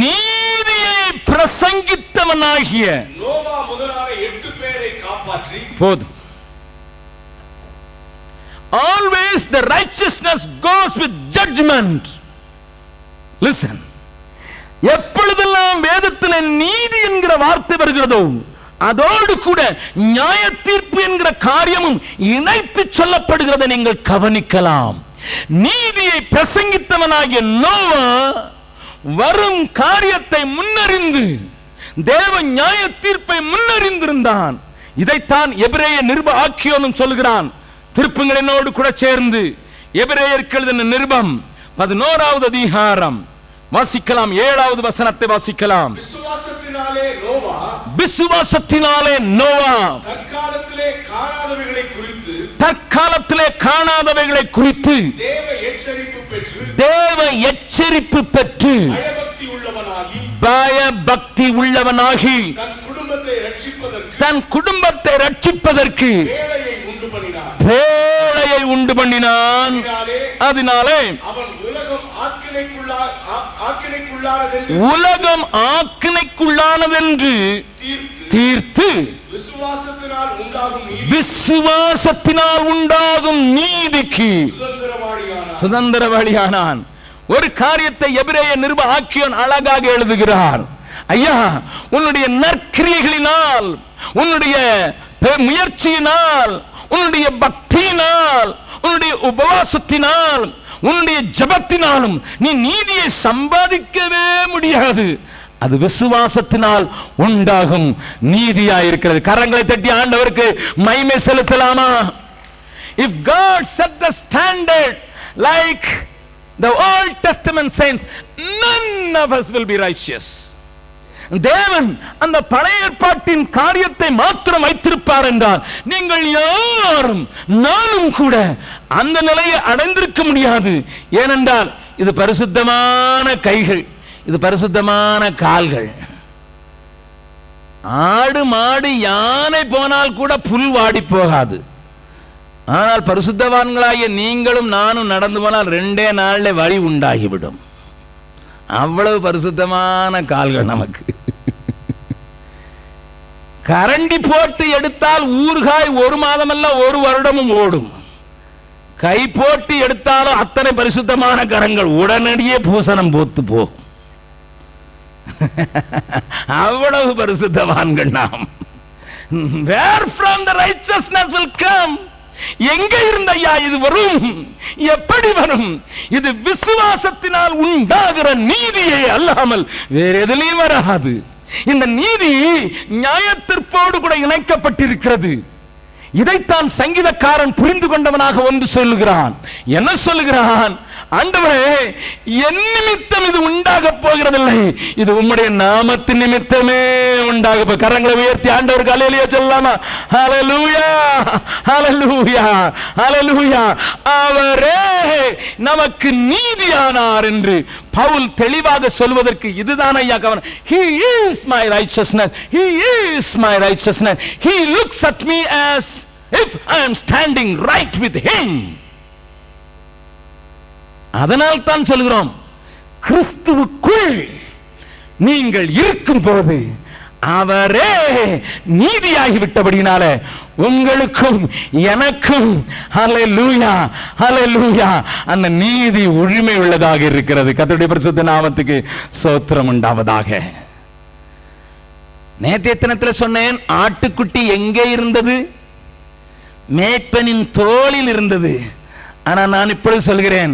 நீதியை பிரசங்கித்தவனாகிய நோவா முதலான 8 பேரை காப்பாற்றி போதும். Always the righteousness goes with judgment. Listen, எப்பொழுதெல்லாம் வேதத்தில் நீதி என்கிற வார்த்தை வருகிறதோ அதோடு கூட நியாய தீர்ப்பு என்கிற காரியமும் இணைத்து சொல்லப்படுகிறதை நீங்கள் கவனிக்கலாம். நீதியை பிரசங்கித்தவனாகிய நோவா வரும் காரியத்தை முன்னறிந்து தேவ நியாய தீர்ப்பை முன்னறிந்திருந்தான். இதைத்தான் எபிரேய நிருப ஆக்கியோனும் சொல்கிறான். திருப்புங்களினோடு கூட சேர்ந்து எபிரேயருக்கு எழுதின நிருபம் 11வது அதிகாரம் வாசிக்கலாம். 7வது வசனத்தை வாசிக்கலாம். விசுவாசத்தினாலே நோவா தற்காலத்திலே காணாதவைகளை குறித்து தேவ எச்சரிப்பு பெற்று பயபக்தி உள்ளவனாகி தன் குடும்பத்தை ரட்சிப்பதற்கு பேழையை உண்டு பண்ணினான். அதனாலே உலகம் ஆக்கினைக்குள்ளானதென்று தீர்த்து விசுவாசத்தினால் உண்டாகும் நீதிக்கு சுதந்திரவாளியானான். ஒரு காரியத்தை எபிரேய நிருப ஆக்கியோன் அழகாக எழுதுகிறார். ஐயா, உன்னுடைய நற்கிரியைகளினால், உன்னுடைய முயற்சியினால், உன்னுடைய பக்தியினால், உன்னுடைய உபவாசத்தினால், உன்னுடைய ஜெபத்தினாலும் நீ நீதியை சம்பாதிக்கவே முடியாது. அது விசுவாசத்தினால் உண்டாகும் நீதியாயிருக்கிறது. கரங்களை தட்டி ஆண்டவருக்கு மகிமை செலுத்தலாமா? If God set the standard like the Old Testament saints, none of us will be righteous. தேவன் அந்த பழைய ஏற்பாட்டின் காரியத்தை மாத்திரம் வைத்திருப்பார் என்றால் நீங்கள் யாரும் நானும் கூட அந்த நிலையை அடைந்திருக்க முடியாது. ஏனென்றால் இது பரிசுத்தமான கைகள், இது பரிசுத்தமான கால்கள். ஆடு மாடு யானை போனால் கூட புல் வாடி போகாது. ஆனால் பரிசுத்தவான்களாகிய நீங்களும் நானும் நடந்து போனால் 2 நாள்ல வழி உண்டாகிவிடும். அவ்வளவு பரிசுத்தமான கால்கள் நமக்கு. கரண்டி போட்டு எடுத்தால் ஊறுகாய் 1 மாதம் அல்ல 1 வருடமும் ஓடும். கை போட்டு எடுத்தாலும் அத்தனை பரிசுத்தமான கரங்கள் உடனடியே பூசணம் போத்து போகும். அவ்வளவு பரிசுத்தவான்கள் நாம். Where from the righteousness will come? எங்க இருந்த ஐயா இது வரும்? எப்படி வரும்? இது விசுவாசத்தினால் உண்டாகிற நீதியே அல்லாமல் வேற எதிலையும் வராது. இந்த நீதி நியாயத்தீர்ப்போடு கூட இணைக்கப்பட்டிருக்கிறது. இதைத்தான் சங்கீதக்காரன் புரிந்து கொண்டவனாக ஒன்று சொல்லுகிறான். என்ன சொல்லுகிறான்? ஆண்டவரே, என் நிமித்தம் இது உண்டாக போகிறதில்லை, இது உம்முடைய நாமத்தின் நிமித்தமே உண்டாக. கரங்களை உயர்த்தி ஆண்டவருக்கு அல்லேலூயா சொல்லலாமா? ஹல்லேலூயா, ஹல்லேலூயா, ஹல்லேலூயா. அவரே நமக்கு நீதியானார் என்று பவுல் தெளிவாக சொல்வதற்கு இதுதான் ஐயா கவனம். He is my righteousness, he is my righteousness, he looks at me as if I am standing right with him. அதனால் தான் சொல்கிறோம், கிறிஸ்துவுக்குள் நீங்கள் இருக்கும் போது அவரே நீதியாகி விட்டபடினால உங்களுக்கும் எனக்கும் ஹல்லேலூயா, ஹல்லேலூயா, அந்த நீதி உரிமை உள்ளதாக இருக்கிறது. கர்த்தருடைய பரிசுத்த நாமத்துக்கு ஸ்தோத்திரம் உண்டாவதாக. நேற்றைய தினத்தில் சொன்னேன், ஆட்டுக்குட்டி எங்கே இருந்தது? மேய்ப்பனின் தோளில் இருந்தது. ஆனால் நான் இப்பொழுது சொல்கிறேன்,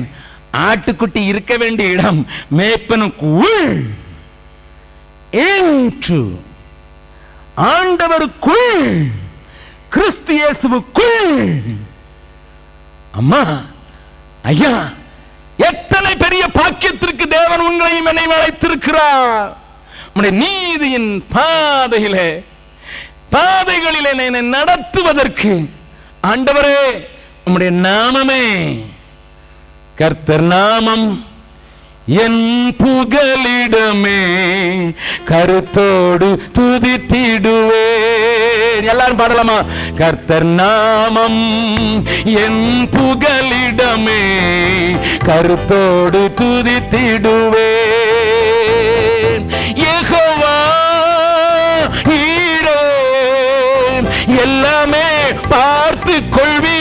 ஆட்டுக்குட்டி இருக்க வேண்டிய இடம் மேய்ப்பனுக்குள், ஆண்டவருக்குள், கிறிஸ்து இயேசுவுக்குள். அம்மா, ஐயா, எத்தனை பெரிய பாக்கியத்திற்கு தேவன் உங்களையும் என்னையும் அழைத்திருக்கிறார். உம்முடைய நீதியின் பாதைகளிலே என்னை நடத்துவதற்கு ஆண்டவரே உம்முடைய நாமமே, கர்த்தர் நாமம் என் புகலிடமே, கருத்தோடு துதித்திடுவேன். எல்லாரும் பாடலாமா? கர்த்தர் நாமம் என் புகலிடமே, கருத்தோடு துதித்திடுவேன். யெகோவா ஈரே, எல்லாமே பார்த்து கொள்வீர்.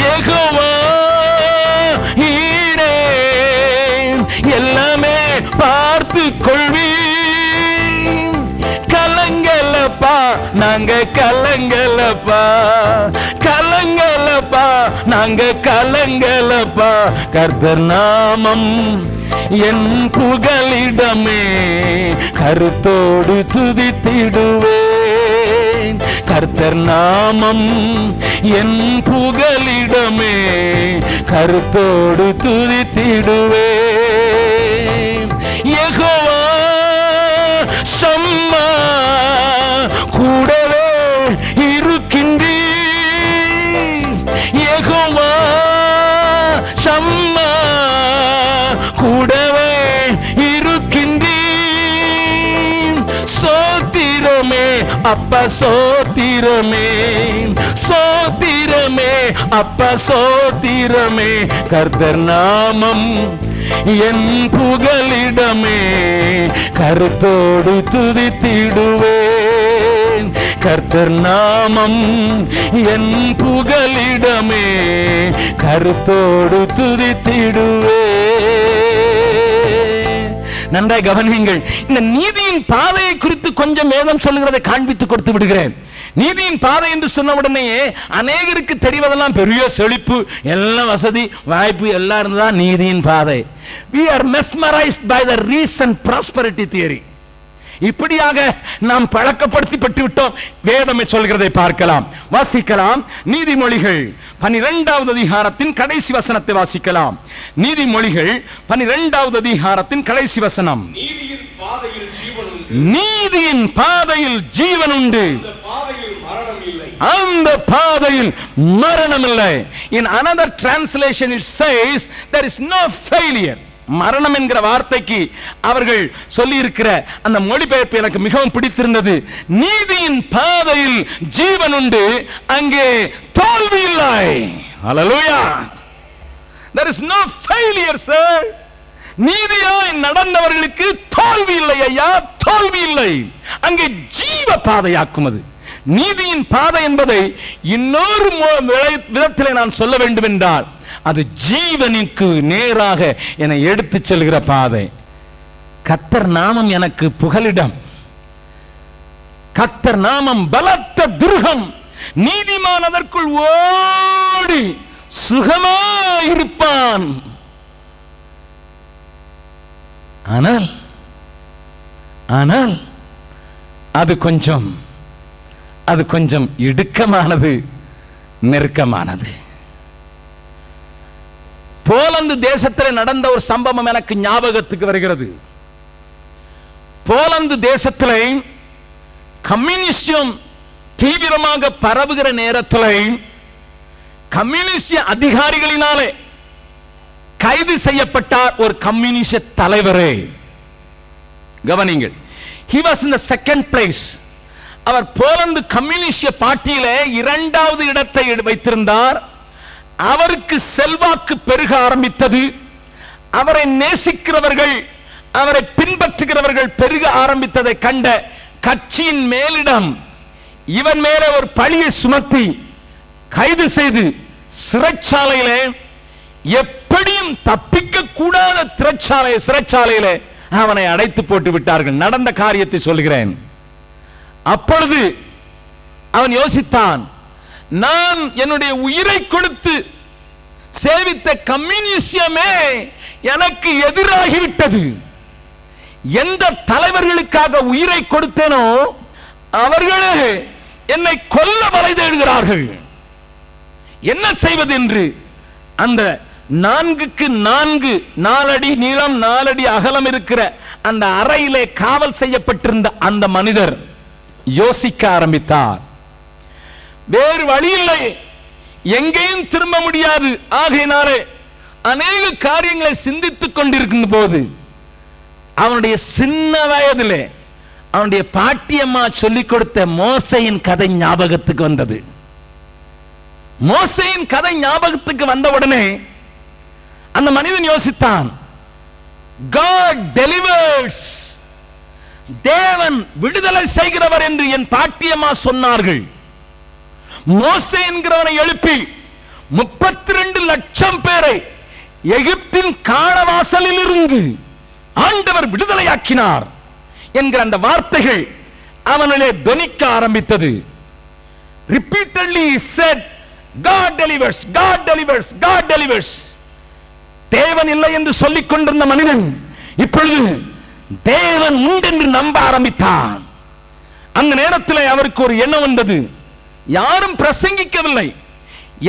யெகோவா எல்லாமே பார்த்து கொள்வீர். கலங்கலப்பா நாங்க கலங்கலப்பா, கலங்கலப்பா நாங்க கலங்கலப்பா. கர்த்தர் நாமம் என் புகலிடமே, கருத்தோடு துதித்திடுவேன். கர்த்தர் நாமம் என் புகலிடமே, கருத்தோடு துதித்திடுவேன். யெகோவா சம்மா கூடவே இருக்கின்றீர். யெகோவா சம்மா கூடவே இருக்கின்றீர். சோத்திரமே அப்பா, சோத்திரமே, சோத்திரமே அப்பா, சோத்திரமே. கர்த்தர் நாமம் என் புகலிடமே, கருத்தோடு துதித்திடுவேன். கர்த்தர் நாமம் என் புகலிடமே, கருத்தோடு துதித்திடுவேன். நன்றாய் கவனியுங்கள். இந்த நீதியின் பாதையை குறித்து கொஞ்சம் வேதம் சொல்லுகிறதை காண்பித்து கொடுத்து விடுகிறேன். நீதியின் பாதை என்று சொன்ன உடனேயே அநேகருக்கு தெரிவதெல்லாம் பெரிய செழிப்பு, எல்லாம் வசதி வாய்ப்பு எல்லாம் இருந்ததா நீதியின் பாதை. We are mesmerized by the recent prosperity theory. இப்படியாக நாம் பழக்கப்படுத்தி பெற்று விட்டோம். வேதம் சொல்கிறதை பார்க்கலாம், வாசிக்கலாம். நீதிமொழிகள் 12வது அதிகாரத்தின் கடைசி வசனத்தை வாசிக்கலாம். நீதிமொழிகள் 12வது அதிகாரத்தின் கடைசி வசனம். நீதியின் பாதையில் ஜீவன் உண்டு, அந்த பாதையில் மரணம் இல்லை. In another translation it says there is no failure. மரணம் என்கிற வார்த்தைக்கு அவர்கள் சொல்லி இருக்கிற அந்த மொழிபெயர்ப்பு எனக்கு மிகவும் பிடித்திருந்தது. நீதியின் பாதையில் ஜீவன் உண்டு, அங்கே தோல்வி இல்லை. ஹல்லேலூயா. There is no failure sir. நீதியாய் நடந்தவர்களுக்கு தோல்வி இல்லை ஐயா, தோல்வி இல்லை. அங்கே ஜீவ பாதையாக்கும். அது நீதியின் பாதை என்பதை இன்னொரு விதத்தில் நான் சொல்ல வேண்டும் என்றால் அது ஜீவனுக்கு நேராக என்னை எடுத்து செல்கிற பாதை. கர்த்தர் நாமம் எனக்கு புகலிடம், கர்த்தர் நாமம் பலத்த துர்கம். நீதிமான் அதற்குள் ஓடி சுகமாயிருப்பான். ஆனால் அது கொஞ்சம் இடுக்கமானது, நெருக்கமானது. போலந்து தேசத்தில் நடந்த ஒரு சம்பவம் எனக்கு ஞாபகத்துக்கு வருகிறது. போலந்து தேசத்தில் கம்யூனிஸ்டம் தீவிரமாக பரவுகிற நேரத்தில் கம்யூனிஸ்ட் அதிகாரிகளினாலே கைது செய்யப்பட்டார் ஒரு கம்யூனிஸ்ட் தலைவரே. கவனிங்கள். He was in the second place. அவர் போலந்து கம்யூனிஸ்ட் பார்ட்டியிலே 2வது இடத்தை வைத்திருந்தார். அவருக்கு செல்வாக்கு பெருக ஆரம்பித்தது. அவரை நேசிக்கிறவர்கள், அவரை பின்பற்றுகிறவர்கள் பெருக ஆரம்பித்ததை கண்ட கட்சியின் மேலிடம் இவன் மேலே ஒரு பழியை சுமத்தி கைது செய்து சிறைச்சாலையிலே, எப்படியும் தப்பிக்க கூடாத சிறைச்சாலையிலே அவனை அடைத்து போட்டு விட்டார்கள். நடந்த காரியத்தை சொல்கிறேன். அப்பொழுது அவன் யோசித்தான், நான் என்னுடைய உயிரை கொடுத்து சேவித்த கம்யூனிஸ்டமே எனக்கு எதிராகிவிட்டது. எந்த தலைவர்களுக்காக உயிரை கொடுத்தேனோ அவர்களே என்னை கொல்ல வலை தேடுகிறார்கள். என்ன செய்வது என்று அந்த 4க்கு 4 அடி நீளம் 4 அடி அகலம் இருக்கிற அந்த அறையிலே காவல் செய்யப்பட்டிருந்த அந்த மனிதர் யோசிக்க ஆரம்பித்தார். வேறு வழி இல்லை, எங்கேயும் திரும்ப முடியாது. ஆகையினாலே அநேக காரியங்களை சிந்தித்துக் கொண்டிருக்கும் போது அவனுடைய சின்ன வயதிலே அவனுடைய பாட்டியம்மா சொல்லிக் கொடுத்த மோசையின் கதை ஞாபகத்துக்கு வந்தது. மோசையின் கதை ஞாபகத்துக்கு வந்தவுடனே அந்த மனிதன் யோசித்தான், God delivers, தேவன் விடுதலை செய்கிறவர் என்று என் பாட்டியம்மா சொன்னார்கள். மோசே என்கிறவனை எழுப்பி 32 லட்சம் பேரை எகிப்தின் காணவாசலில் இருந்து ஆண்டவர் விடுதலையாக்கினார் என்கிற அந்த வார்த்தைகள் அவனிலே தொனிக்க ஆரம்பித்தது. Repeatedly he said, God delivers, God delivers, God delivers. தேவன் இல்லை என்று சொல்லிக் கொண்டிருந்த மனிதன் இப்பொழுது தேவன் உண்டு என்று நம்ப ஆரம்பித்தான். அந்த நேரத்தில் அவருக்கு ஒரு எண்ணம் வந்தது. யாரும் பிரசங்கிக்கவில்லை,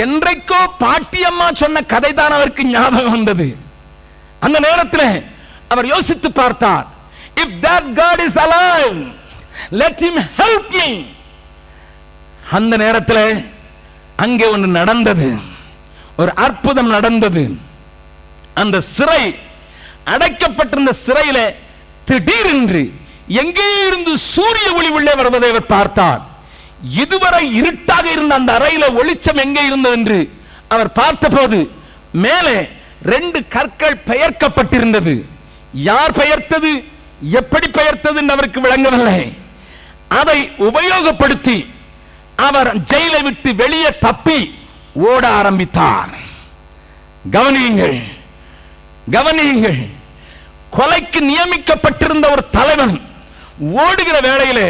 என்றைக்கோ பாட்டியம்மா சொன்ன கதை தான் அவருக்கு ஞாபகம் வந்தது. அந்த நேரத்தில் அவர் யோசித்து பார்த்தார், if that God is alive, let him help me. அந்த நேரத்தில் அங்கே ஒன்று நடந்தது, ஒரு அற்புதம் நடந்தது. அந்த சிறை, அடைக்கப்பட்டிருந்த சிறையில திடீரென்று எங்கே இருந்து சூரிய ஒளி உள்ளே வருவதை அவர் பார்த்தார். இதுவரை இருட்டாக இருந்த அந்த அறையில வெளிச்சம் எங்கே இருந்தது என்று அவர் பார்த்தபோது மேலே 2 கற்கள் பெயர்க்கப்பட்டிருந்தது. யார் பெயர்த்தது, எப்படி பெயர்த்தது என்று அவருக்கு விளங்கவில்லை. அதை உபயோகப்படுத்தி அவர் ஜெயிலை விட்டு வெளியே தப்பி ஓட ஆரம்பித்தார். கவனியுங்கள், கவனியுங்கள். கொலைக்கு நியமிக்கப்பட்டிருந்த ஒரு தலைவன் ஓடுகிற வேளையிலே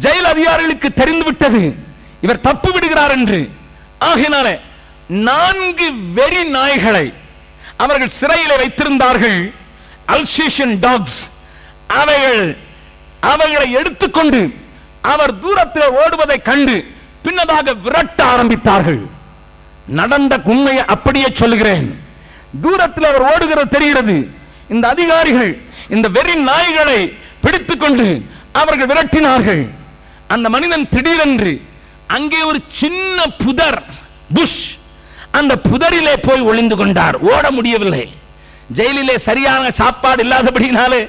ஜெயில் அதிகாரிகளுக்கு தெரிந்துவிட்டது இவர் தப்பு விடுகிறார் என்று. ஆகினாலே 4 வெறி நாய்களை அவர்கள் சிறையிலே வைத்திருந்தார்கள். Alsatian dogs. அவைகளை எடுத்துக்கொண்டு அவர் தூரத்தில் ஓடுவதை கண்டு பின்னதாக விரட்ட ஆரம்பித்தார்கள். நடந்த உண்மையை அப்படியே சொல்லுகிறேன். தூரத்தில் அவர் ஓடுகிறது தெரிகிறது. இந்த அதிகாரிகள் இந்த வெறி நாய்களை பிடித்துக்கொண்டு அவர்கள் விரட்டினார்கள். அந்த மனிதன் திடீரென்று அங்கே ஒரு சின்ன புதர், புஷ், அந்த புதரிலே போய் ஒளிந்து கொண்டார். ஓட முடியவில்லை. ஜெயிலிலே சரியான சாப்பாடு இல்லாதபடினாலே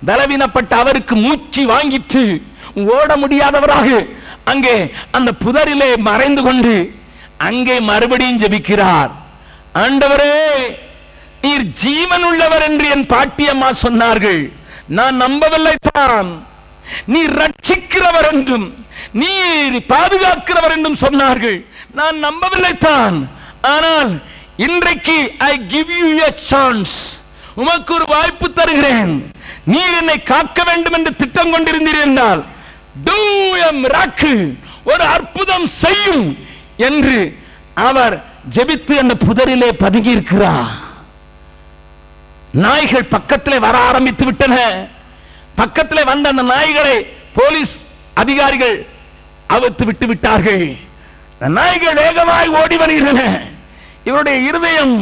பலவீனப்பட்ட அவருக்கு மூச்சு வாங்கிட்டு ஓட முடியாதவராக அங்கே அந்த புதரிலே மறைந்து கொண்டு அங்கே மறுபடியும் ஜெபிக்கிறார். ஆண்டவரே, நீர் ஜீவன் உள்ளவர் என்று என் பாட்டியம்மா சொன்னார்கள். நான் நம்பவில்லை தான். நீர் ரட்சிக்கிறவர் என்றும் நீர் பாதுகாக்கிறவர் என்றும் சொன்னார்கள். நான் நம்பவில்லை தான். ஆனால் இன்றைக்கு I give you a chance. உமக்கு ஒரு வாய்ப்பு தருகிறேன். நீர் என்னை காக்க வேண்டும் என்று திட்டம் கொண்டிருந்தீர் என்றால் do a miracle, ஒரு அற்புதம் செய்யும் என்று அவர் ஜெபித்து அந்த புதரிலே பதுங்கி இருக்கிறார். நாய்கள் பக்கத்திலே வர ஆரம்பித்து விட்டன. பக்கத்திலே வந்த அந்த நாய்களை போலீஸ் அதிகாரிகள் அவிழ்த்து விட்டு விட்டார்கள். நாய்கள் வேகமாய் ஓடி வருகின்றன. இவருடைய இருதயம்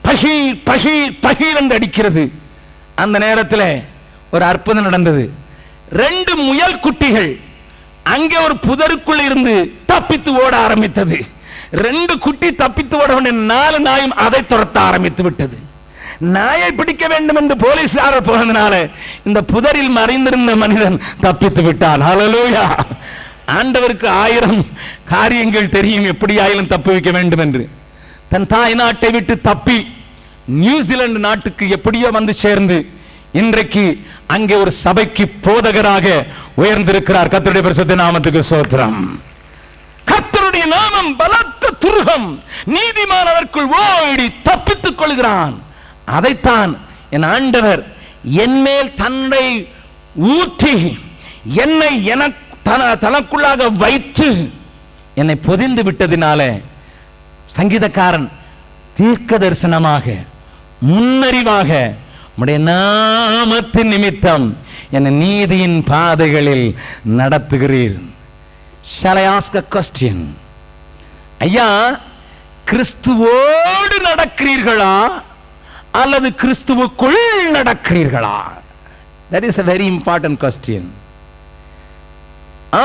பகீர் பகீர் பகீர் என்று அடிக்கிறது. அந்த நேரத்தில் ஒரு அற்புதம் நடந்தது. 2 முயல் குட்டிகள் அங்கே ஒரு புதருக்குள் இருந்து தப்பித்து ஓட ஆரம்பித்தது. 2 குட்டி தப்பித்து ஓட வேண்டிய 4 நாயும் அதை துரத்த ஆரம்பித்து விட்டது. நாயை பிடிக்க வேண்டும் என்று போலீசாரர் போனதுனால இந்த புதரில் மறைந்திருந்த மனிதன் தப்பித்து விட்டான். ஹல்லேலூயா. ஆண்டவருக்கு 1000 காரியங்கள் தெரியும், எப்படி ஆயிலும் தப்பி வைக்க வேண்டும் என்று. தன் தாய் நாட்டை விட்டு தப்பி நியூசிலாந்து நாட்டுக்கு எப்படியோ வந்து சேர்ந்து இன்றைக்கு அங்கே ஒரு சபைக்கு போதகராக உயர்ந்திருக்கிறார். கர்த்தருடைய பரிசுத்த நாமத்துக்கு ஸ்தோத்திரம். கர்த்தருடைய நாமம் பலத்த துருகம், நீதிமான் அதற்குள் ஓடி தப்பித்துக் கொள்கிறான். அதைத்தான் என் ஆண்டவர் என் மேல் தன்னை ஊற்றி என்னை தனக்குள்ளாக வைத்து என்னை பொதிந்து விட்டதினால சங்கீதக்காரன் தீர்க்க தரிசனமாக முன்னறிவாக உம்முடைய நாமத்தின் நிமித்தம் என்னை நீதியின் பாதைகளில் நடத்துகிறீர். Shall I ask a question? ஐயா, கிறிஸ்துவோடு நடக்கிறீர்களா அல்லது கிறிஸ்துவுக்குள் நடக்கிறீர்களா? That is a very important question.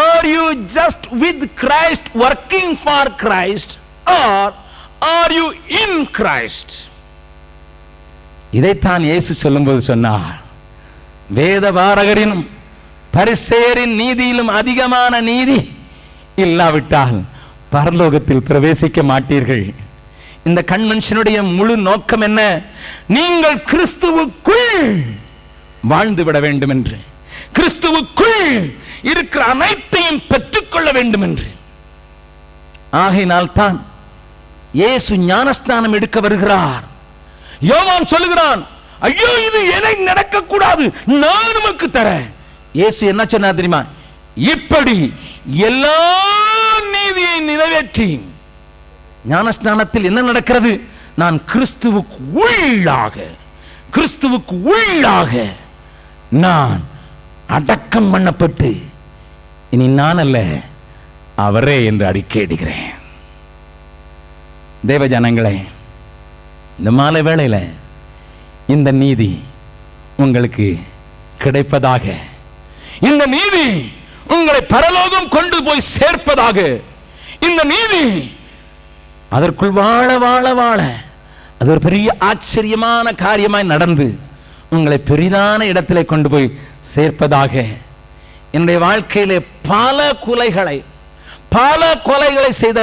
Are you just with Christ, working for Christ, or are you in Christ? இதைத்தான் இயேசு சொல்லும்போது சொன்னார், வேத பாரகரின் பரிசேயரின் நீதியிலும் அதிகமான நீதி இல்லாவிட்டால் பரலோகத்தில் பிரவேசிக்க மாட்டீர்கள். இந்த கன்வென்ஷனுடைய முழு நோக்கம் என்ன? நீங்கள் கிறிஸ்துவுக்குள் வாழ்ந்து விட வேண்டும் என்று, கிறிஸ்துவுக்குள் இருக்கிற அனைத்தையும் பெற்றுக்கொள்ள வேண்டும் என்று. ஆகையினால் தான் இயேசு ஞானஸ்நானம் எடுக்க வருகிறார். யோவான் சொல்லுகிறான், ஐயோ இது எனக்கு நடக்கக்கூடாது, நான் உமக்கு தரேன். இயேசு என்ன சொன்னார் தெரியுமா? இப்படி எல்லா நீதியை நிறைவேற்றி. ஞானஸ்நானத்தில் என்ன நடக்கிறது? நான் கிறிஸ்துவுக்கு உள்ளாக நான் அடக்கம் பண்ணப்பட்டு இனி நான் அல்ல அவரே என்று அறிக்கையிடுகிறேன். தேவ ஜனங்களே, இந்த மாலை வேளையில இந்த நீதி உங்களுக்கு கிடைப்பதாக, இந்த நீதி உங்களை பரலோகம் கொண்டு போய் சேர்ப்பதாக, இந்த நீதி அதற்குள் வாழ வாழ வாழ அது ஒரு பெரிய ஆச்சரியமான காரியமாய் நடந்து உங்களை பெரிதான இடத்திலே கொண்டு போய் சேர்ப்பதாக. என்னுடைய வாழ்க்கையிலே பல கொலைகளை செய்த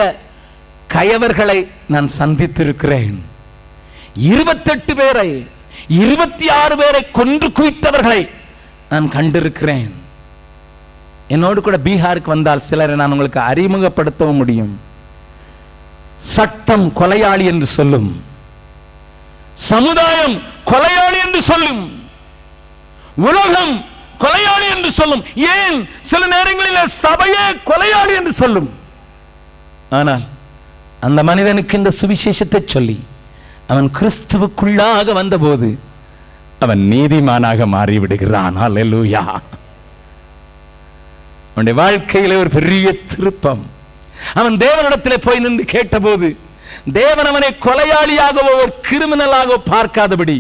கயவர்களை நான் சந்தித்திருக்கிறேன். 28 பேரை 26 பேரை கொன்று குவித்தவர்களை நான் கண்டிருக்கிறேன். என்னோடு கூட பீகாருக்கு வந்தால் சிலரை நான் உங்களுக்கு அறிமுகப்படுத்தவும் முடியும். சட்டம் கொலையாளி என்று சொல்லும், சமுதாயம் கொலையாளி என்று சொல்லும். உலகம் கொலையாளி என்று சொல்லும். ஏன் சில நேரங்களில் சபையே கொலையாளி என்று சொல்லும். ஆனால் அந்த மனிதனுக்கு இந்த சுவிசேஷத்தை சொல்லி அவன் கிறிஸ்துவுக்குள்ளாக வந்தபோது அவன் நீதிமானாக மாறிவிடுகிறான். அல்லேலூயா. அவனுடைய வாழ்க்கையில ஒரு பெரிய திருப்பம். அவன் தேவனிடத்திலே போய் நின்று கேட்டபோது தேவன் அவனை கொலையாளியாகவோ ஒரு கிரிமினலாகவோ பார்க்காதபடி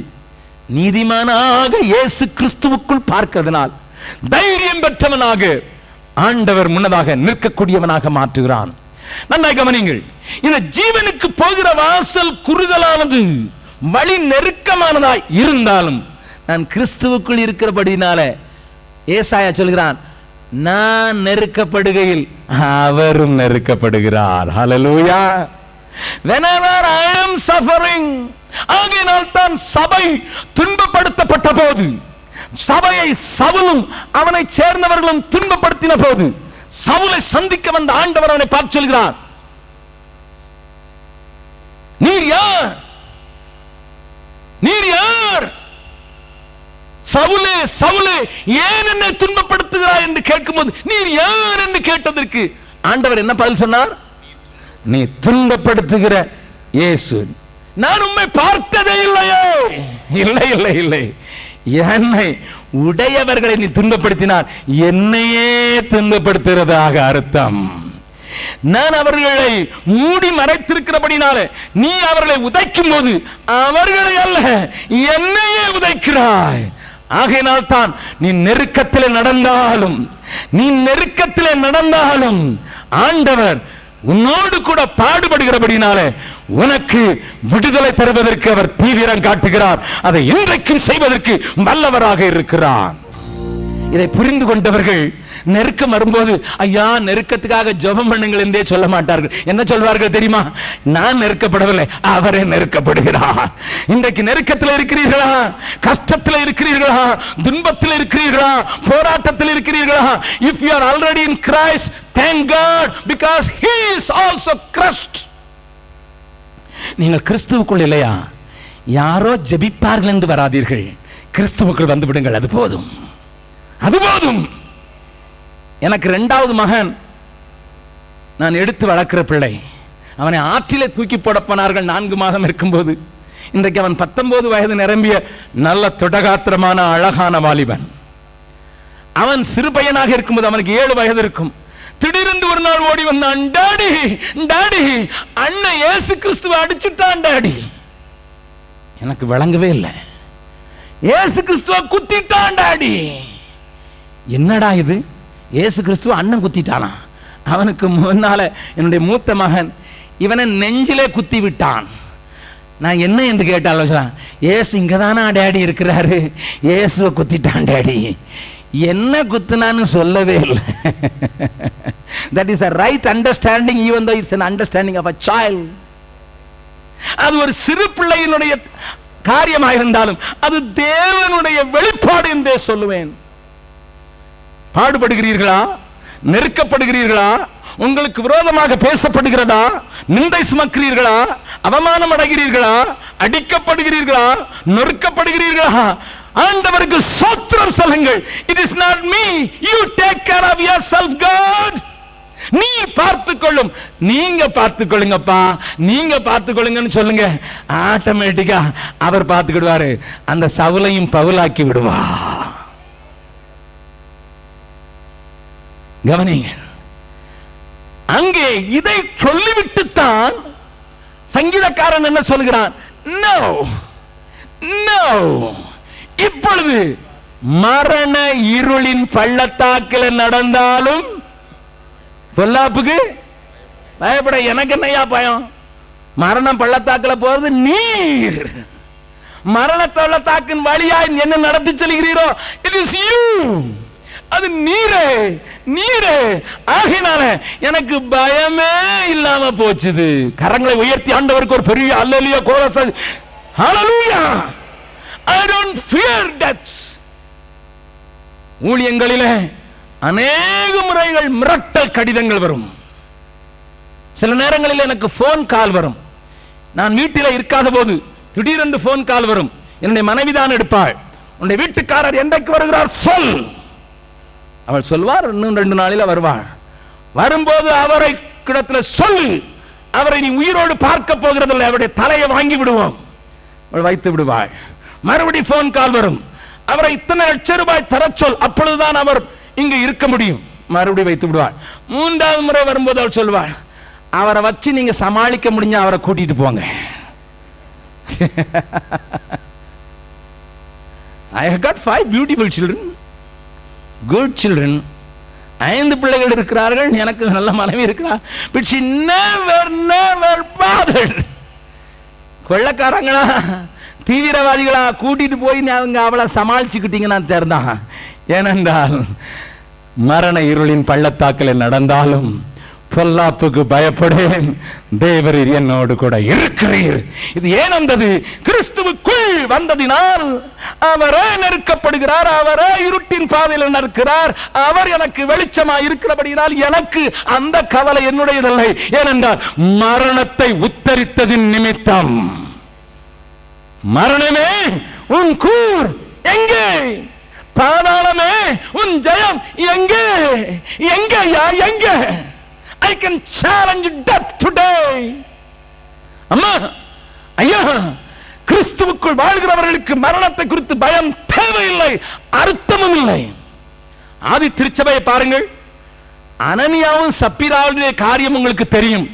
நீதிமானாக இயேசு கிறிஸ்துவுக்குள் பார்க்கிறதுனால் தைரியம் பெற்றவனாக ஆண்டவர் முன்னதாக நிற்கக்கூடியவனாக மாற்றுகிறான். நன்றாய் கவனிங்கள். இந்த ஜீவனுக்கு போகிற வாசல் குறுகலானது, வழி நெருக்கமானதாய் இருந்தாலும் நான் கிறிஸ்துவுக்குள் இருக்கிறபடினால ஏசாயா சொல்கிறான், நான் நெருக்கப்படுகையில் அவரும் நெருக்கப்படுகிறார். ஹல்லேலூயா. Whenever I am suffering, ஆகையினால் தான் சபை துன்பப்படுத்தப்பட்ட போது, சபையை சவுலும் அவனை சேர்ந்தவர்களும் துன்பப்படுத்தின போது சவுலை சந்திக்க வந்த ஆண்டவர் அவனை பார்த்து சொல்கிறார், நீர் யார்? நீர் யார்? சவுலே சவுலே ஏன் என்னை துன்பப்படுத்துகிறாய் என்று கேட்கும்போது நீர் யார் என்று கேட்டதற்கு ஆண்டவர் என்ன பதில் சொன்னார்? நீ துன்பப்படுத்துகிற இயேசு. நான் உம்மை பார்த்ததே இல்லையே. இல்லை இல்லை இல்லை, என்னை உடையவர்களை நீ துன்பப்படுத்தினார், என்னையே துன்பப்படுத்துகிறதாக அர்த்தம். நான் அவர்களை மூடி மறைத்திருக்கிறபடினால நீ அவர்களை உதைக்கும் போது அவர்களை அல்ல என்னையே உதைக்கிறாய். ஆகையினால் தான் நீ நெருக்கத்திலே நடந்தாலும் ஆண்டவர் உன்னோடு கூட பாடுபடுகிறபடினால உனக்கு விடுதலை தருவதற்கு அவர் தீவிரம் காட்டுகிறார். அதை இன்றைக்கும் செய்வதற்கு வல்லவராக இருக்கிறார். இதை புரிந்து கொண்டவர்கள் நெருக்கம் வரும்போது ஐயா நெருக்கத்துக்காக ஜெபம் பண்ணுங்கள் என்றே சொல்ல மாட்டார்கள். என்ன சொல்வார்கள் தெரியுமா? நான் நெருக்கப்படவில்லை, அவரே நெருக்கப்படுகிறார். இன்றைக்கு நெருக்கத்தில் இருக்கிறீர்களா? கஷ்டத்தில் இருக்கிறீர்களா? துன்பத்தில் இருக்கிறீர்களா? போராட்டத்தில் இருக்கிறீர்களா? If you are already in Christ, thank God because he is also crushed. நீங்கள் கிறிஸ்துவுக்குள் இல்லையா? யாரோ ஜெபிப்பார்கள் என்று வராதீர்கள், கிறிஸ்துவுக்குள் வந்து விடுங்கள். அது போதும், அது போதும். எனக்கு 2வது மகன், நான் எடுத்து வளர்க்கிற பிள்ளை. அவனை ஆற்றிலே தூக்கி போடப்பனார்கள் 4 மாதம் இருக்கும்போது. இன்றைக்கு அவன் 19 வயது நிரம்பிய நல்ல தொடகாத்திரமான அழகான வாலிபன். அவன் சிறு பையனாக இருக்கும்போது அவனுக்கு 7 வயது இருக்கும். திடீரென்று ஒரு நாள் ஓடி வந்தான், டாடி டாடி அண்ணன் இயேசு கிறிஸ்துவை அடிச்சுட்டான் டாடி. எனக்கு விளங்கவே இல்லை. இயேசு கிறிஸ்துவை குத்திட்டான் டாடி. என்னடா இது? இயேசு கிறிஸ்துவ அண்ணன் குத்திட்டானா? அவனுக்கு முன்னால என்னுடைய மூத்த மகன் இவனை நெஞ்சிலே குத்தி விட்டான். நான் என்ன என்று கேட்டாலும் இயேசு இங்கதானா டேடி இருக்கிறாரு, இயேசுவை குத்திட்டான் டேடி. என்ன குத்துனான்னு சொல்லவே இல்லை. That is a right understanding, even though it's an understanding of a child. அது ஒரு சிறு பிள்ளையினுடைய காரியமாக இருந்தாலும் அது தேவனுடைய வெளிப்பாடு என்றே சொல்லுவேன். பாடுபடுகிறீர்களா? நெருக்கப்படுகிறீர்களா? உங்களுக்கு விரோதமாக பேசப்படுகிறதா? நிந்தை சுமக்கிறீர்களா? அவமானம் அடைகிறீர்களா? அடிக்கப்படுகிறீர்களா? நொறுக்கப்படுகிறீர்களா? ஆண்டவருக்கு ஸ்தோத்திரம் சொல்லுங்கள். It is not me, you take care of yourself God. நீ பார்த்துக்கொள்ளும், நீங்க பார்த்துக்கொள்ளுங்கப்பா, நீங்க பார்த்துக்கொள்ளுங்கன்னு சொல்லுங்க. ஆட்டோமேட்டிக்கா அவர் பார்த்துக்கிடுவாரு. அந்த சவுலையும் பவுலாக்கி விடுவா. கவனிங்க, அங்கே இதை சொல்லிவிட்டுத்தான் சங்கீதக்காரன் என்ன சொல்கிறான்? நோ நோ, இப்பொழுது மரண இருளின் பள்ளத்தாக்கில் நடந்தாலும் பொல்லாப்புக்கு பயப்பட எனக்கு என்னையா பயம்? மரணம் பள்ளத்தாக்கில் போறது நீர். மரண பள்ளத்தாக்கின் வழியாய் என்ன நடத்தி செல்கிறீரோ, இட் இஸ் யூ. அது நீரே நீரே. ஆகினால எனக்கு பயமே இல்லாம போச்சுது. கரங்களை உயர்த்தி ஆண்டவருக்கு ஒரு பெரிய alleluia chorus. Hallelujah. I don't fear death. ஊழியங்களிலே அநேக முறைகள் மிரட்டல் கடிதங்கள் வரும். சில நேரங்களில் எனக்கு போன் கால் வரும். நான் வீட்டில் இருக்காத போது திடீரென்று போன் கால் வரும். என்னுடைய மனைவிதான் எடுப்பாள். உன்னுடைய வீட்டுக்காரர் என்றைக்கு வருகிறார் சொல். அவள் சொல்வார், இன்னும் 2 நாளில் வருவாள். வரும்போது அவரை கிடத்துல சொல்லு, அவரை நீ உயிரோடு பார்க்க போகிறதில்லை, அவருடைய தலையை வாங்கி விடுவோம். அவள் வைத்து விடுவாள். மறுபடி போன் கால் வரும், அவரை இத்தனை லட்சம் ரூபாய் தர சொல், அப்பொழுதுதான் அவர் இங்கு இருக்க முடியும். மறுபடியும் வைத்து விடுவாள். 3வது முறை வரும்போது அவள் சொல்வாள், அவரை வச்சு நீங்க சமாளிக்க முடிஞ்சா அவரை கூட்டிட்டு போங்க. I have got 5 beautiful children, good children. 5 பிள்ளைகள் இருக்கிறார்கள், எனக்கு நல்ல மனைவி இருக்கிறார். But she never bothered. கொள்ளக்காரங்களா தீவிரவாதிகளா கூட்டிட்டு போய் அவங்க அவளை சமாளிச்சுக்கிட்டீங்கன்னா தெரிந்தான். ஏனென்றால் மரண இருளின் பள்ளத்தாக்கில் நடந்தாலும் பொல்லாப்புக்கு பயப்படேன், தேவரீர் என்னோடு கூட இருக்கிறீர். இது ஏன் வந்தது? கிறிஸ்துவுக்குள் வந்ததினால் அவரே நெருக்கப்படுகிறார், அவரே இருட்டின் பாதையில் நடக்கிறார், அவர் எனக்கு வெளிச்சமா இருக்கிறபடியால் எனக்கு அந்த கவலை என்னுடையதில்லை. ஏனென்றால் மரணத்தை உத்தரித்ததின் நிமித்தம். மரணமே உன் கூர் எங்கே? பாதாளமே உன் ஜெயம் எங்கே? எங்கேயா எங்கே? I can challenge death today. அம்மா ஐயா, கிறிஸ்துவுக்குள் வாழ்கிறவர்களுக்கு மரணத்தை குறித்து பயம் தேவையில்லை, அர்த்தமும் இல்லை. ஆதி திருச்சபையை பாருங்கள். அனனியாவும் சப்பீராவுடைய காரியம் உங்களுக்கு தெரியும்.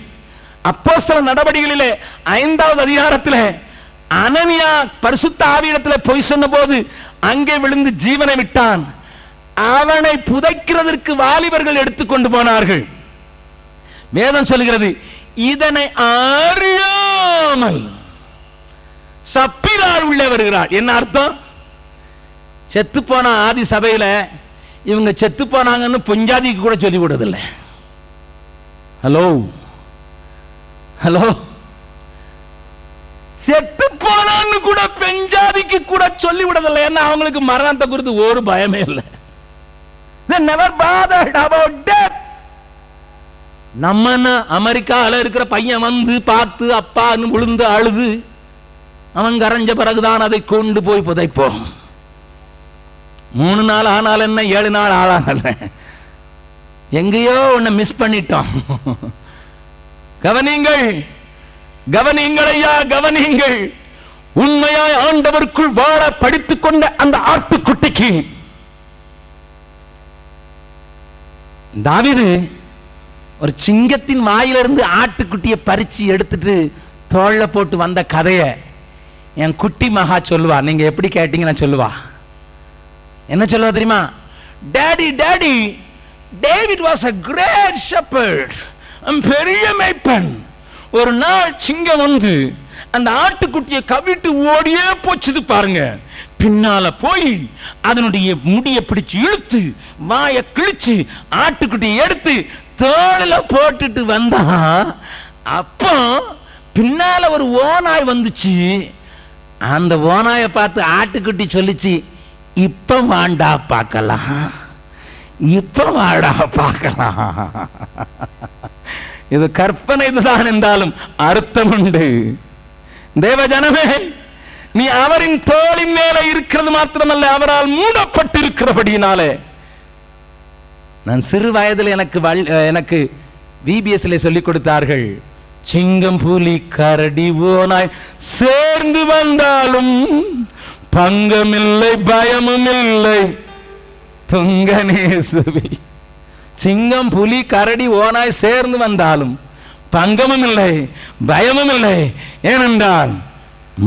அப்போஸ்தலர் நடவடிக்கைகளிலே 5வது அதிகாரத்திலே அனனியா பரிசுத்த ஆவியிடத்தில் பொய் சொன்ன போது அங்கே விழுந்து ஜீவனை விட்டான். அவனை புதைக்கிறதற்கு வாலிபர்கள் எடுத்துக்கொண்டு போனார்கள். வேதம் சொல்கிறது, இதனை அறியாமல் சப்பீராள் உள்ளே வருகிறார். என்ன அர்த்தம்? செத்து போன ஆதி சபையில இவங்க செத்து போனாங்கன்னு பொஞ்சாதிக்கு கூட சொல்லி விடுறதில்லை. ஹலோ ஹலோ, செத்து போனான்னு கூட பெஞ்சாதிக்கு கூட சொல்லி விடுறதில்லை. ஏன்னா அவங்களுக்கு மரணத்தை குறித்து ஒரு பயமே இல்லை. They never bothered about death. நம்ம அமெரிக்காவில் இருக்கிற பையன் வந்து பார்த்து அப்பான்னு விழுந்து அழுது அவன் கரைஞ்ச பிறகுதான் அதை கொண்டு போய் புதைப்போம். 3 நாள் ஆனால் என்ன, 7 நாள் ஆளான எங்கேயோ ஒன்ன மிஸ் பண்ணிட்டோம். கவனிங்கள், கவனிங்கள் ஐயா, கவனிங்கள். உண்மையாய் ஆண்டவருக்குள் வாழ படித்துக் கொண்ட அந்த ஆட்டுக்குட்டிக்கு தாவீது ஒரு சிங்கத்தின் வாயிலிருந்து ஆட்டுக்குட்டியை பறிச்சு எடுத்துட்டு தோள்ல போட்டு வந்த கதையை என் குட்டி மகா சொல்லுவா. நீங்க எப்படி கேட்டீங்கன்னா சொல்லுவா. என்ன சொல்லுவா தெரியுமா? Daddy daddy, David was a great shepherd. பெரிய மேய்ப்பன். ஒரு நாள் சிங்கம் வந்து அந்த ஆட்டுக்குட்டியை கவிட்டு ஓடியே போச்சுது பாருங்க. பின்னால போய் அதனுடைய முடியை பிடிச்சு இழுத்து வாயை கிழிச்சு ஆட்டுக்குட்டியை எடுத்து தோளில போட்டுட்டு வந்தா, அப்போ பின்னால ஒரு ஓநாய் வந்துச்சு. அந்த ஓநாயை பார்த்து ஆட்டுக்குட்டி சொல்லிச்சு, இப்ப வாண்டா பார்க்கலாம், இப்ப வாடா பார்க்கலாம். இது கற்பனை தான் என்றாலும் அர்த்தம் உண்டு. தேவஜனமே, நீ அவரின் தோளின் மேல இருக்கிறது மாத்திரமல்ல, அவரால் மூடப்பட்டிருக்கிறபடியினாலே. நான் சிறு வயதில் எனக்கு VBSல சொல்லிக் கொடுத்தார்கள், சிங்கம் புலி கரடி ஓநாய் சேர்ந்து வந்தாலும் பங்கமில்லை பயமும் இல்லை துங்கனேசுவி. சிங்கம் புலி கரடி ஓநாய் சேர்ந்து வந்தாலும் பங்கமும் இல்லை பயமும் இல்லை. ஏனென்றால்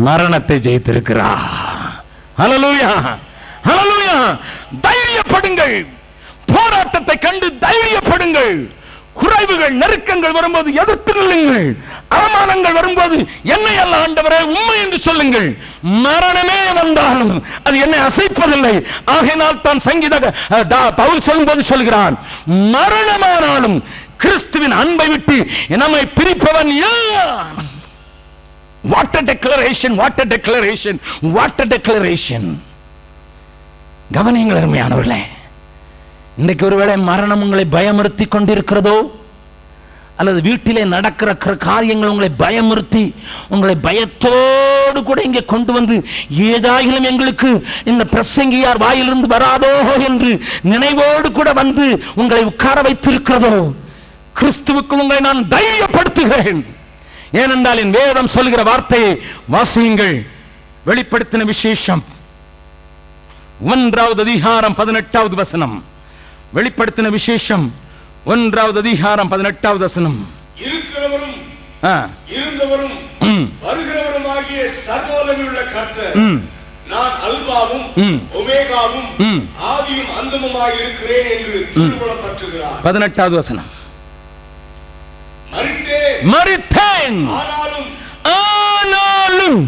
மரணத்தை ஜெயித்திருக்கிறார். ஹல்லேலூயா, ஹல்லேலூயா. தைரியப்படுங்கள். போராட்டத்தை கண்டு தைரியப்படுங்கள். குறைவுகள் நெருக்கங்கள் வரும்போது எதிர்த்து நில்லுங்கள். அவமானங்கள் வரும்போது என்னை அல்ல ஆண்டவரே உண்மை என்று சொல்லுங்கள். மரணமே வந்தாலும் அது என்னை அசைப்பதில்லை. ஆகையினால் தான் சங்கீதக்காரன் பவுல் சொல்லும்போது சொல்கிறான், மரணமானாலும் கிறிஸ்துவின் அன்பை விட்டு நம்மை பிரிப்பவன் யார்? What a declaration, what a declaration, what a declaration. கவனியுங்கள் அருமையானவர்களே, இன்றைக்கு ஒருவேளை மரணம் உங்களை பயமுறுத்தி கொண்டிருக்கிறதோ, அல்லது வீட்டிலே நடக்கிற காரியங்கள் உங்களை பயமுறுத்தி உங்களை பயத்தோடு கூட இங்கே கொண்டு வந்து ஏதாயிலும் எங்களுக்கு இந்த பிரசங்கியார் வாயிலிருந்து வராதோ என்று நினைவோடு கூட வந்து உங்களை உட்கார வைத்திருக்கிறதோ, கிறிஸ்துவுக்குள் உங்களை நான் தைரியப்படுத்துகிறேன். ஏனென்றால் என் வேதம் சொல்கிற வார்த்தையை வாசியுங்கள். வெளிப்படுத்தின விசேஷம் 1வது அதிகாரம் 18வது வசனம். வெளிப்படுத்தின விசேஷம் 1வது அதிகாரம் 18வது வசனம். இருக்கிறவரும் இருந்தவரும் வருகிறவருமாகிய சர்வவல்லமையுள்ள கர்த்தர், நான் அல்பாவும் ஒமேகாவும் ஆதியும் அந்தமுமாய் இருக்கிறேன் என்று திருவுளப்பட்டுகிறார். 18வது வசனம். மரித்தேன் ஆனாலும்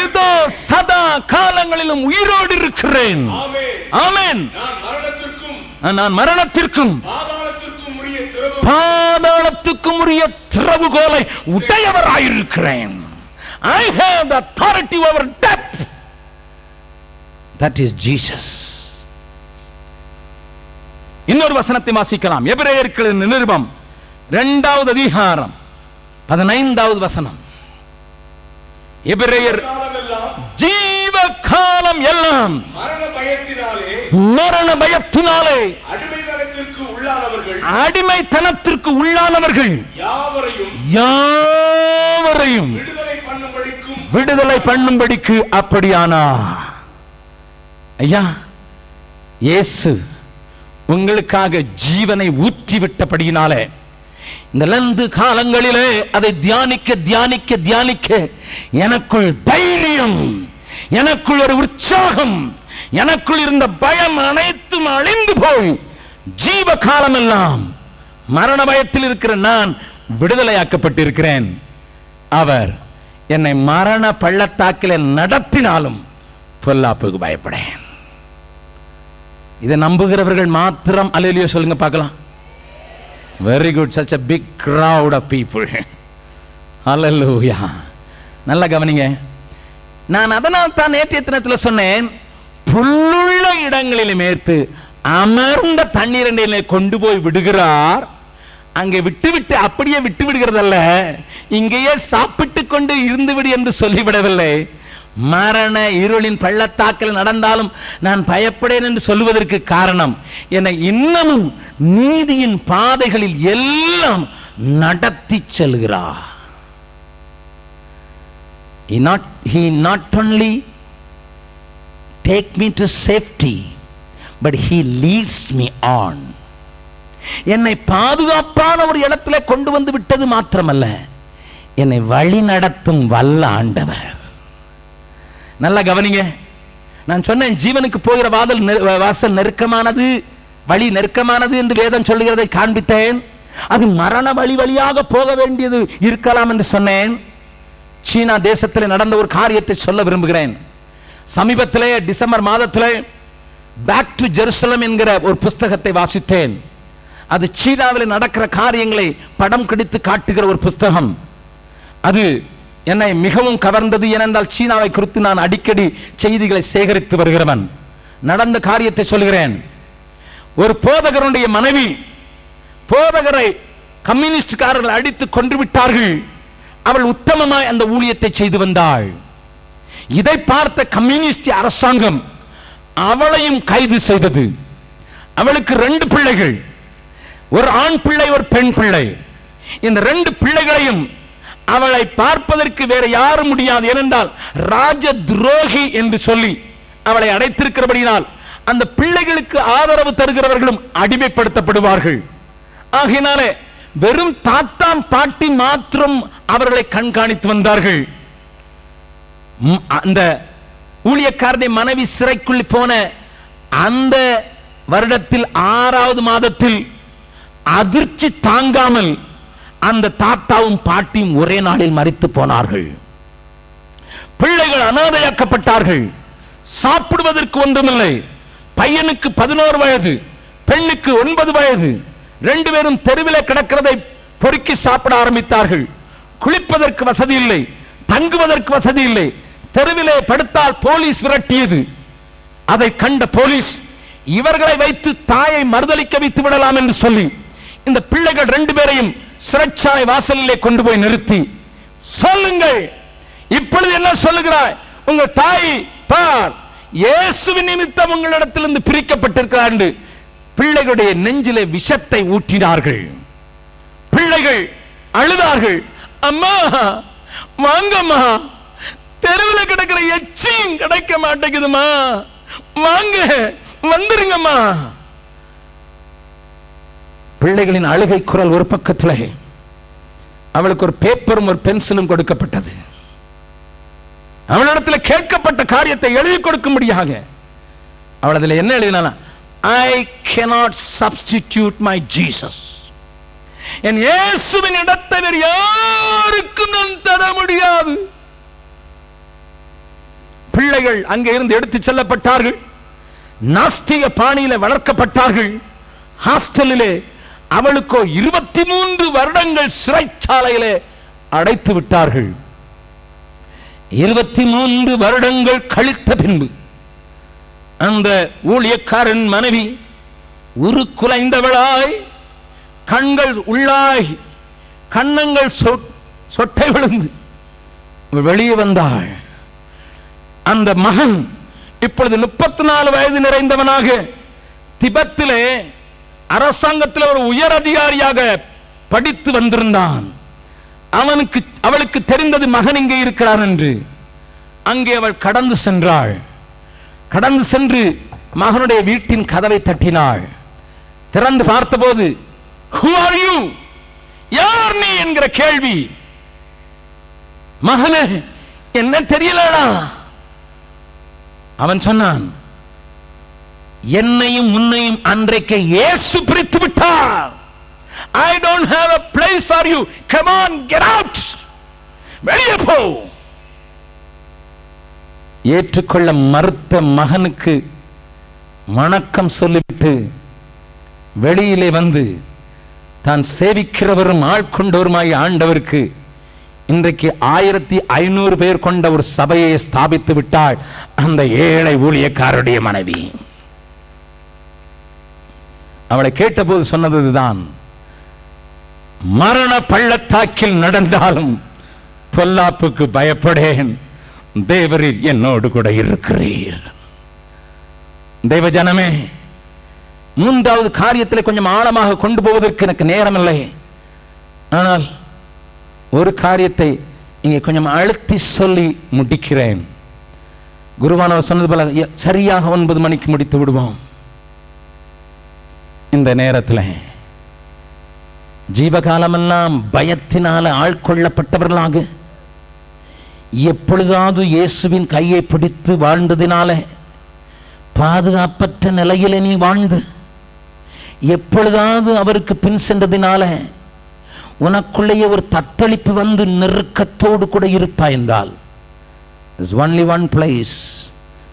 இதோ சதா காலங்களிலும் உயிரோடு இருக்கிறேன். ஆமென். நான் மரணத்திற்கும் பாதாளத்துக்கும் உரிய திறவுகோலை உடையவராயிருக்கிறேன். I have the authority over death. That is Jesus. இன்னொரு வசனத்தை வாசிக்கலாம். எபிரேயர்களின் நிருபம் 2வது அதிகாரம் 15வது வசனம். எபிரேயர் ஜீவ காலம் எல்லாம் மரண பயத்தினாலே அடிமைத்தனத்திற்கு உள்ளானவர்கள் யாவரையும் விடுதலை பண்ணும்படிக்கு அப்படியானா. ஐயா, இயேசு உங்களுக்காக ஜீவனை ஊற்றிவிட்டபடியினாலே இந்த லந்து காலங்களிலே அதை தியானிக்க தியானிக்க தியானிக்க எனக்குள் தைரியம், எனக்குள் ஒரு உற்சாகம், எனக்குள் இருந்த பயம் அனைத்தும் அழிந்து போய் ஜீவ காலம் எல்லாம் மரண பயத்தில் இருக்கிற நான் விடுதலையாக்கப்பட்டிருக்கிறேன். அவர் என்னை மரண பள்ளத்தாக்கில் நடத்தினாலும் பொல்லாப்புக்கு பயப்படேன். இதை நம்புகிறவர்கள் மாத்திரம் அல்லேலூயா சொல்லுங்க பார்க்கலாம். Very good. such a big crowd of people. அல்லேலூயா. நல்ல கவனிங்க. நான் அதனால் தான் நேற்றைய தினத்தில் சொன்னேன், புல்லுள்ள இடங்களில் மேய்த்து அமர்ந்த தண்ணீரை கொண்டு போய் விடுகிறார். அங்கே விட்டுவிட்டு அப்படியே விட்டு விடுகிறதல்ல, இங்கேயே சாப்பிட்டு கொண்டு இருந்துவிடு என்று சொல்லிவிடவில்லை. மரண இருளின் பள்ளத்தாக்கில் நடந்தாலும் நான் பயப்படேன் என்று சொல்லுவதற்கு காரணம், என்னை இன்னமும் நீதியின் பாதைகளில் எல்லாம் நடத்தி செல்கிறார். He not only take me to safety, but he leads me on. என்னை பாதுகாப்பான ஒரு இடத்துல கொண்டு வந்து விட்டது மாத்திரமல்ல, என்னை வழி நடத்தும் வல்ல ஆண்டவர். நல்லா கவனிங்க. நான் சொன்னேன், ஜீவனுக்கு போகிற வாசல் நெருக்கமானது, வழி நெருக்கமானது என்று வேதம் சொல்லுகிறதை காண்பித்தேன். அது மரண வழி வழியாக போக வேண்டியது இருக்கலாம் என்று சொன்னேன். சீனா தேசத்தில் நடந்த ஒரு காரியத்தை சொல்ல விரும்புகிறேன். சமீபத்திலே டிசம்பர் மாதத்திலே பேக் டு ஜெருசலம் என்கிற ஒரு புஸ்தகத்தை வாசித்தேன். அது சீனாவில் நடக்கிற காரியங்களை படம் பிடித்து காட்டுகிற ஒரு புஸ்தகம். அது என்னை மிகவும் கவர்ந்தது. ஏனென்றால் சீனாவை குறித்து நான் அடிக்கடி செய்திகளை சேகரித்து வருகிறவன். நடந்த காரியத்தை சொல்கிறேன். ஒரு போதகருடைய மனைவி, போதகரை கம்யூனிஸ்டுக்காரர்கள் அடித்து கொன்று விட்டார்கள். அவள் உத்தமமாய் அந்த ஊழியத்தை செய்து வந்தாள். இதை பார்த்த கம்யூனிஸ்ட் அரசாங்கம் அவளையும் கைது செய்தது. அவளுக்கு 2 பிள்ளைகள், ஒரு ஆண் பிள்ளை, ஒரு பெண் பிள்ளை. இந்த 2 பிள்ளைகளையும் அவளை பார்ப்பதற்கு வேற யாரும் முடியாது. ஏனென்றால் ராஜ துரோகி என்று சொல்லி அவளை அடைத்திருக்கிறபடியால் அந்த பிள்ளைகளுக்கு ஆதரவு தருகிறவர்களும் அடிமைப்படுத்தப்படுவார்கள். ஆகையினாலே வெறும் தாத்தாம் பாட்டி மாத்திரம் அவர்களை கண்காணித்து வந்தார்கள். அந்த ஊழியக்காரனை மனைவி சிறைக்குள் போன அந்த வருடத்தில் 6வது மாதத்தில் அதிர்ச்சி தாங்காமல் அந்த தாத்தாவும் பாட்டியும் ஒரே நாளில் மரித்து போனார்கள். பிள்ளைகள் அனாதையாக்கப்பட்டார்கள். சாப்பிடுவதற்கு ஒன்றுமில்லை. பையனுக்கு 11 வயது, பெண்ணுக்கு 9 வயது. 2 பேரும் தெருவிலே கிடக்கிறதை பொறுக்கி சாப்பிட ஆரம்பித்தார்கள். குளிப்பதற்கு வசதி இல்லை, தங்குவதற்கு வசதி இல்லை. தெருவிலே படுத்தால் போலீஸ் விரட்டியது. அதை கண்ட போலீஸ் இவர்களை வைத்து தாயை மறுதலிக்க வைத்து விடலாம் என்று சொல்லி இந்த பிள்ளைகள் 2 பேரையும் சிறைச்சாலை வாசலிலே கொண்டு போய் நிறுத்தி, சொல்லுங்கள், இப்பொழுது என்ன சொல்லுகிறாய்? உங்கள் தாய் பார், இயேசுவின் நிமித்தம் உங்களிடத்திலிருந்து பிரிக்கப்பட்டிருக்கிறார் என்று பிள்ளைகளுடைய நெஞ்சிலே விஷத்தை ஊற்றினார்கள். பிள்ளைகள் அழுதார்கள். அம்மா வாங்கம்மா, தெருவில் கிடக்கிற எச்சியும் கிடைக்க மாட்டேங்குதுமா, வாங்க வந்துருங்கம்மா. பிள்ளைகளின் அழுகை குரல் ஒரு பக்கத்தில், அவளுக்கு ஒரு பேப்பரும் ஒரு பென்சிலும் கொடுக்கப்பட்டது. அவளிடத்தில் கேட்கப்பட்ட காரியத்தை எழுதி கொடுக்க முடியாது. அவள் அதில் என்ன எழுதினா, I cannot substitute my Jesus. என் இயேசுவின் இடத்தை வேறு யாருக்கும் நான் தர முடியாது. பிள்ளைகள் அங்கே இருந்து எடுத்து செல்லப்பட்டார்கள். நாஸ்திக பாணியில வளர்க்கப்பட்டார்கள். ஹாஸ்டலிலே அவளுக்கோ 23 வருடங்கள் சிறைச்சாலையிலே அடைத்து விட்டார்கள். 23 வருடங்கள் கழித்த பின்பு அந்த ஊழியக்காரன் மனைவி உருக்குலைந்தவளாய், கண்கள் உள்ளாய், கண்ணங்கள் சொட்டை விழுந்து வெளியே வந்தாள். அந்த மகன் இப்பொழுது 34 வயது நிறைந்தவனாக திபெத்திலே அரசாங்கத்தில் ஒரு உயர் அதிகாரியாக படித்து வந்திருந்தான். அவளுக்கு தெரிந்தது மகன் இங்கே இருக்கிறார் என்று. அங்கே அவள் கடந்து சென்றாள். கடந்து சென்று மகனுடைய வீட்டின் கதவை தட்டினாள். திறந்து பார்த்தபோது, Who are you? யார் நீ என்கிற கேள்வி. மகனே, என்ன தெரியலடா. அவன் சொன்னான், என்னையும் உன்னையும் அன்றைக்கு இயேசு பிரித்து விட்டார். I don't have a place for you. Come on, get out. வெளியே போ. ஏற்றுக்கொள்ள மறுத்த மகனுக்கு வணக்கம் சொல்லிவிட்டு வெளியிலே வந்து தான் சேவிக்கிறவரும் ஆட்கொண்டவருமாய் ஆண்டவருக்கு இன்றைக்கு 1500 பேர் கொண்ட ஒரு சபையை ஸ்தாபித்து விட்டாள் அந்த ஏழை ஊழியக்காரருடைய மனைவி. அவளை கேட்டபோது சொன்னதுதான், மரண பள்ளத்தாக்கில் நடந்தாலும் பொல்லாப்புக்கு பயப்படேன், தேவரீர் என்னோடு கூட இருக்கிறீர். தேவ ஜனமே, 3வது காரியத்தில் கொஞ்சம் ஆழமாக கொண்டு போவதற்கு எனக்கு நேரம் இல்லை. ஆனால் ஒரு காரியத்தை இங்கே கொஞ்சம் அழுத்தி சொல்லி முடிக்கிறேன். குருவானவர் சொன்னது போல சரியாக 9 மணிக்கு முடித்து விடுவோம். இந்த நேரத்தில் ஜீவகாலமெல்லாம் பயத்தினால ஆட்கொள்ளப்பட்டவர்களாக, எப்பொழுதாவது இயேசுவின் கையை பிடித்து வாழ்ந்ததினால பாதுகாப்பற்ற நிலையிலே நீ வாழ்ந்து, எப்பொழுதாவது அவருக்கு பின் சென்றதினால உனக்குள்ளேயே ஒரு தத்தளிப்பு வந்து நெருக்கத்தோடு கூட இருப்பாய் என்றால், there's only one place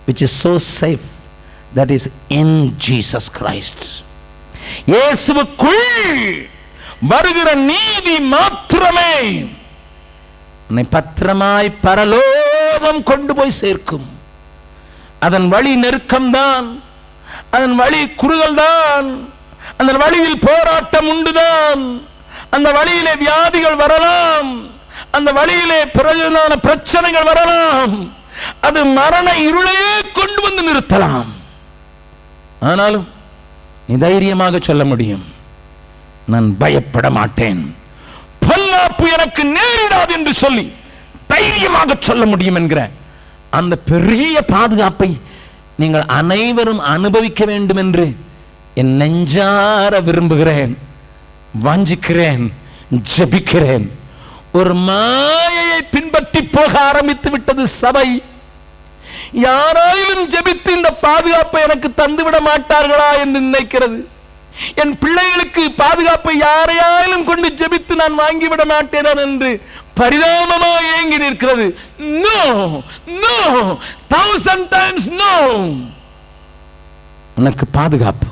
which is so safe, that is in Jesus Christ. இயேசுவுக்குள் வருகிற நீதி மாத்திரமே உன்னை பத்திரமாய் பரலோகம் கொண்டு போய் சேர்க்கும். அதன் வழி நெருக்கம்தான், அதன் வழி குறுகல் தான், அந்த வழியில் போராட்டம் உண்டுதான், அந்த வழியிலே வியாதிகள் வரலாம், அந்த வழியிலே பிரயோஜனமான பிரச்சனைகள் வரலாம், அது மரண இருளையே கொண்டு வந்து நிறுத்தலாம். ஆனாலும் நீ தைரியமாக சொல்ல முடியும், நான் பயப்பட மாட்டேன், பொல்லாப்பு எனக்கு நேரிடாது என்று சொல்லி தைரியமாக சொல்ல முடியும் என்கிற அந்த பெரிய பாதுகாப்பை நீங்கள் அனைவரும் அனுபவிக்க வேண்டும் என்று என் நெஞ்சார விரும்புகிறேன், வாஞ்சிக்கிறேன், ஜெபிக்கிறேன். ஒரு மாயையை பின்பற்றி போக ஆரம்பித்து விட்டது சபை. யாராயிலும் ஜெபித்து இந்த பாதுகாப்பை எனக்கு தந்துவிட மாட்டார்களா என்று நினைக்கிறது. என் பிள்ளைகளுக்கு பாதுகாப்பை யாரையாயிலும் கொண்டு ஜெபித்து நான் வாங்கிவிட மாட்டேன் என்று பரிதாபமாக ஏங்கி நிற்கிறது. No no, 1000 times no. உனக்கு பாதுகாப்பு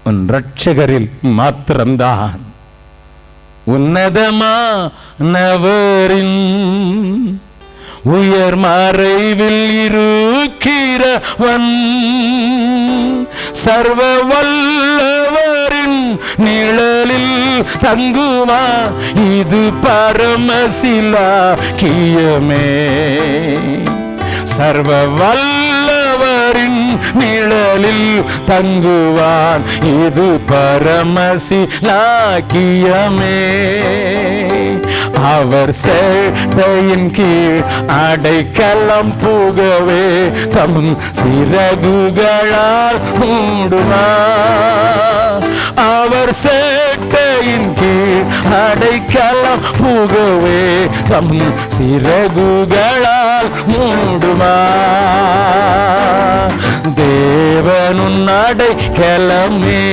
உன் இரட்சகரில் மாத்திரம்தான். உன்னதமானவரின் உயர் மறைவில் இருக்கிறவன், சர்வ வல்லவரின் நிழலில் தங்குவான். இது பரமசிலாக்கியமே. சர்வ வல்லவரின் நிழலில் தங்குவான். இது பரமசிலாக்கியமே. அவர் சேட்டையின் கீழ் அடைக்கலம் புகவே தம் சிறகுகளால் மூடுவார். அவர் சேட்டையின் கீழ் அடைக்கலம் புகவே தம் சிறகுகளால் மூடுவார். தேவனுன் அடைக்கலமே,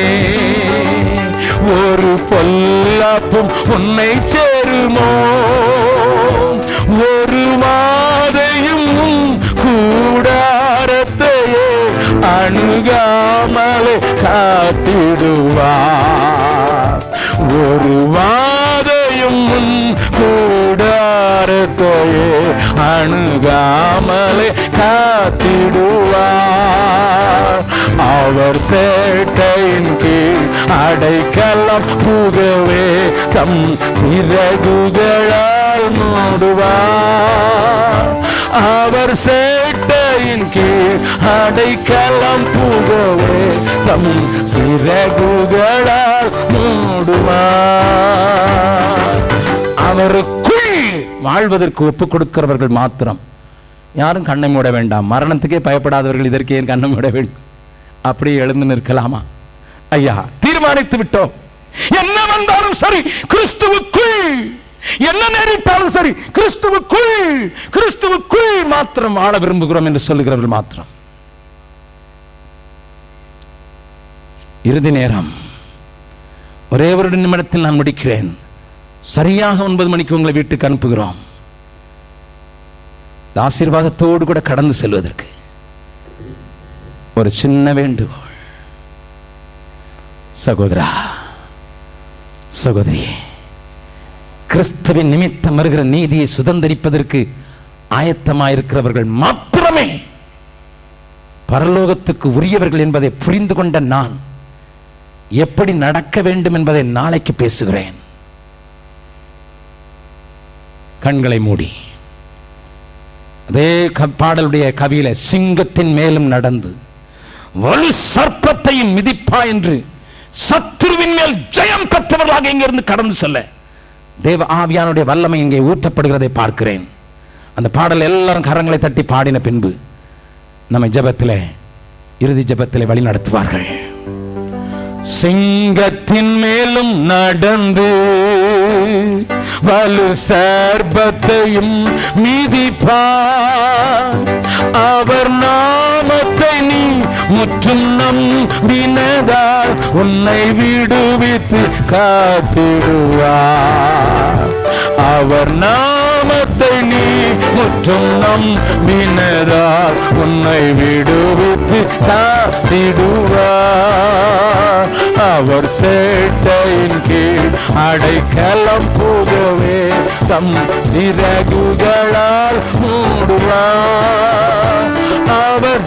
ஒரு பொல்லாப்பும் உன்னை சேருமோ? ஒரு மாதையும் கூடாரத்தையே அணுகாமலே காத்திடுவார். ஒரு வாதையும் கூடாரத்தையே அணுகாமலே காத்திடுவார். அவர் சேட்டையின் கீழ் அடைக்கலம் புகவே தம் சிறகுகளால் மூடுவார். அவர் சேட்டையின் கீழ் அடைக்கலம் புகவே தம் சிறகுகளால் மூடுவார். அவருக்குள் வாழ்வதற்கு ஒப்புக் கொடுக்கிறவர்கள் மாத்திரம். யாரும் கண்ணை மூட வேண்டாம். மரணத்துக்கே பயப்படாதவர்கள் இதற்கு ஏன் கண்ணை மூட வேண்டும்? அப்படியே எழுந்து நிற்கலாமா? ஐயா, தீர்மானித்து விட்டோம். என்ன வந்தாலும் சரி கிறிஸ்துவுக்குள், என்ன நேரிட்டாலும் சரி கிறிஸ்துவுக்குள், கிறிஸ்துவுக்குள் மாத்திரம் வாழ விரும்புகிறோம் என்று சொல்லுகிறவர்கள் மாத்திரம். இறுதி நேரம். ஒரே ஒரு நிமிடத்தில் நான் முடிக்கிறேன். சரியாக 9 மணிக்கு உங்களை வீட்டுக்கு அனுப்புகிறோம். ஆசீர்வாதத்தோடு கூட கடந்து செல்வதற்கு ஒரு சின்ன வேண்டுகோள். சகோதரா, சகோதரி, கிறிஸ்துவின் நிமித்தம் வருகிற நீதியை சுதந்திரிப்பதற்கு ஆயத்தமாயிருக்கிறவர்கள் மாத்திரமே பரலோகத்துக்கு உரியவர்கள் என்பதை புரிந்து கொண்ட நான் எப்படி நடக்க வேண்டும் என்பதை நாளைக்கு பேசுகிறேன். கண்களை மூடி அதே பாடலுடைய கவியில சிங்கத்தின் மேலும் நடந்து வலு சர்ப்பத்தையும் மிதிப்பா என்று சத்துருவின் மேல் ஜெயம் பெற்றவர்களாக இங்கிருந்து கடந்து செல்ல தேவ ஆவியானுடைய வல்லமை இங்கே ஊற்றப்படுகிறதை பார்க்கிறேன். அந்த பாடல் எல்லாரும் கரங்களை தட்டி பாடின பின்பு நம்ம ஜெபத்திலே, இறுதி ஜெபத்திலே வழி நடத்துவார்கள். சிங்கத்தின் மேலும் நடந்து வலு சர்ப்பத்தையும் மிதிப்பார். அவர் நாமத்தை நீ முற்றும் நம்பினதால் உன்னை விடுவித்து காத்திடுவார். அவர் நாமத்தை நீ முற்றும் நம்பினதால் உன்னை விடுவித்து காத்திடுவார். அவர் சேட்டையின் கீழ் அடைக்கலம் புகவே தம் சிறகுகளால் மூடுவார். அவர்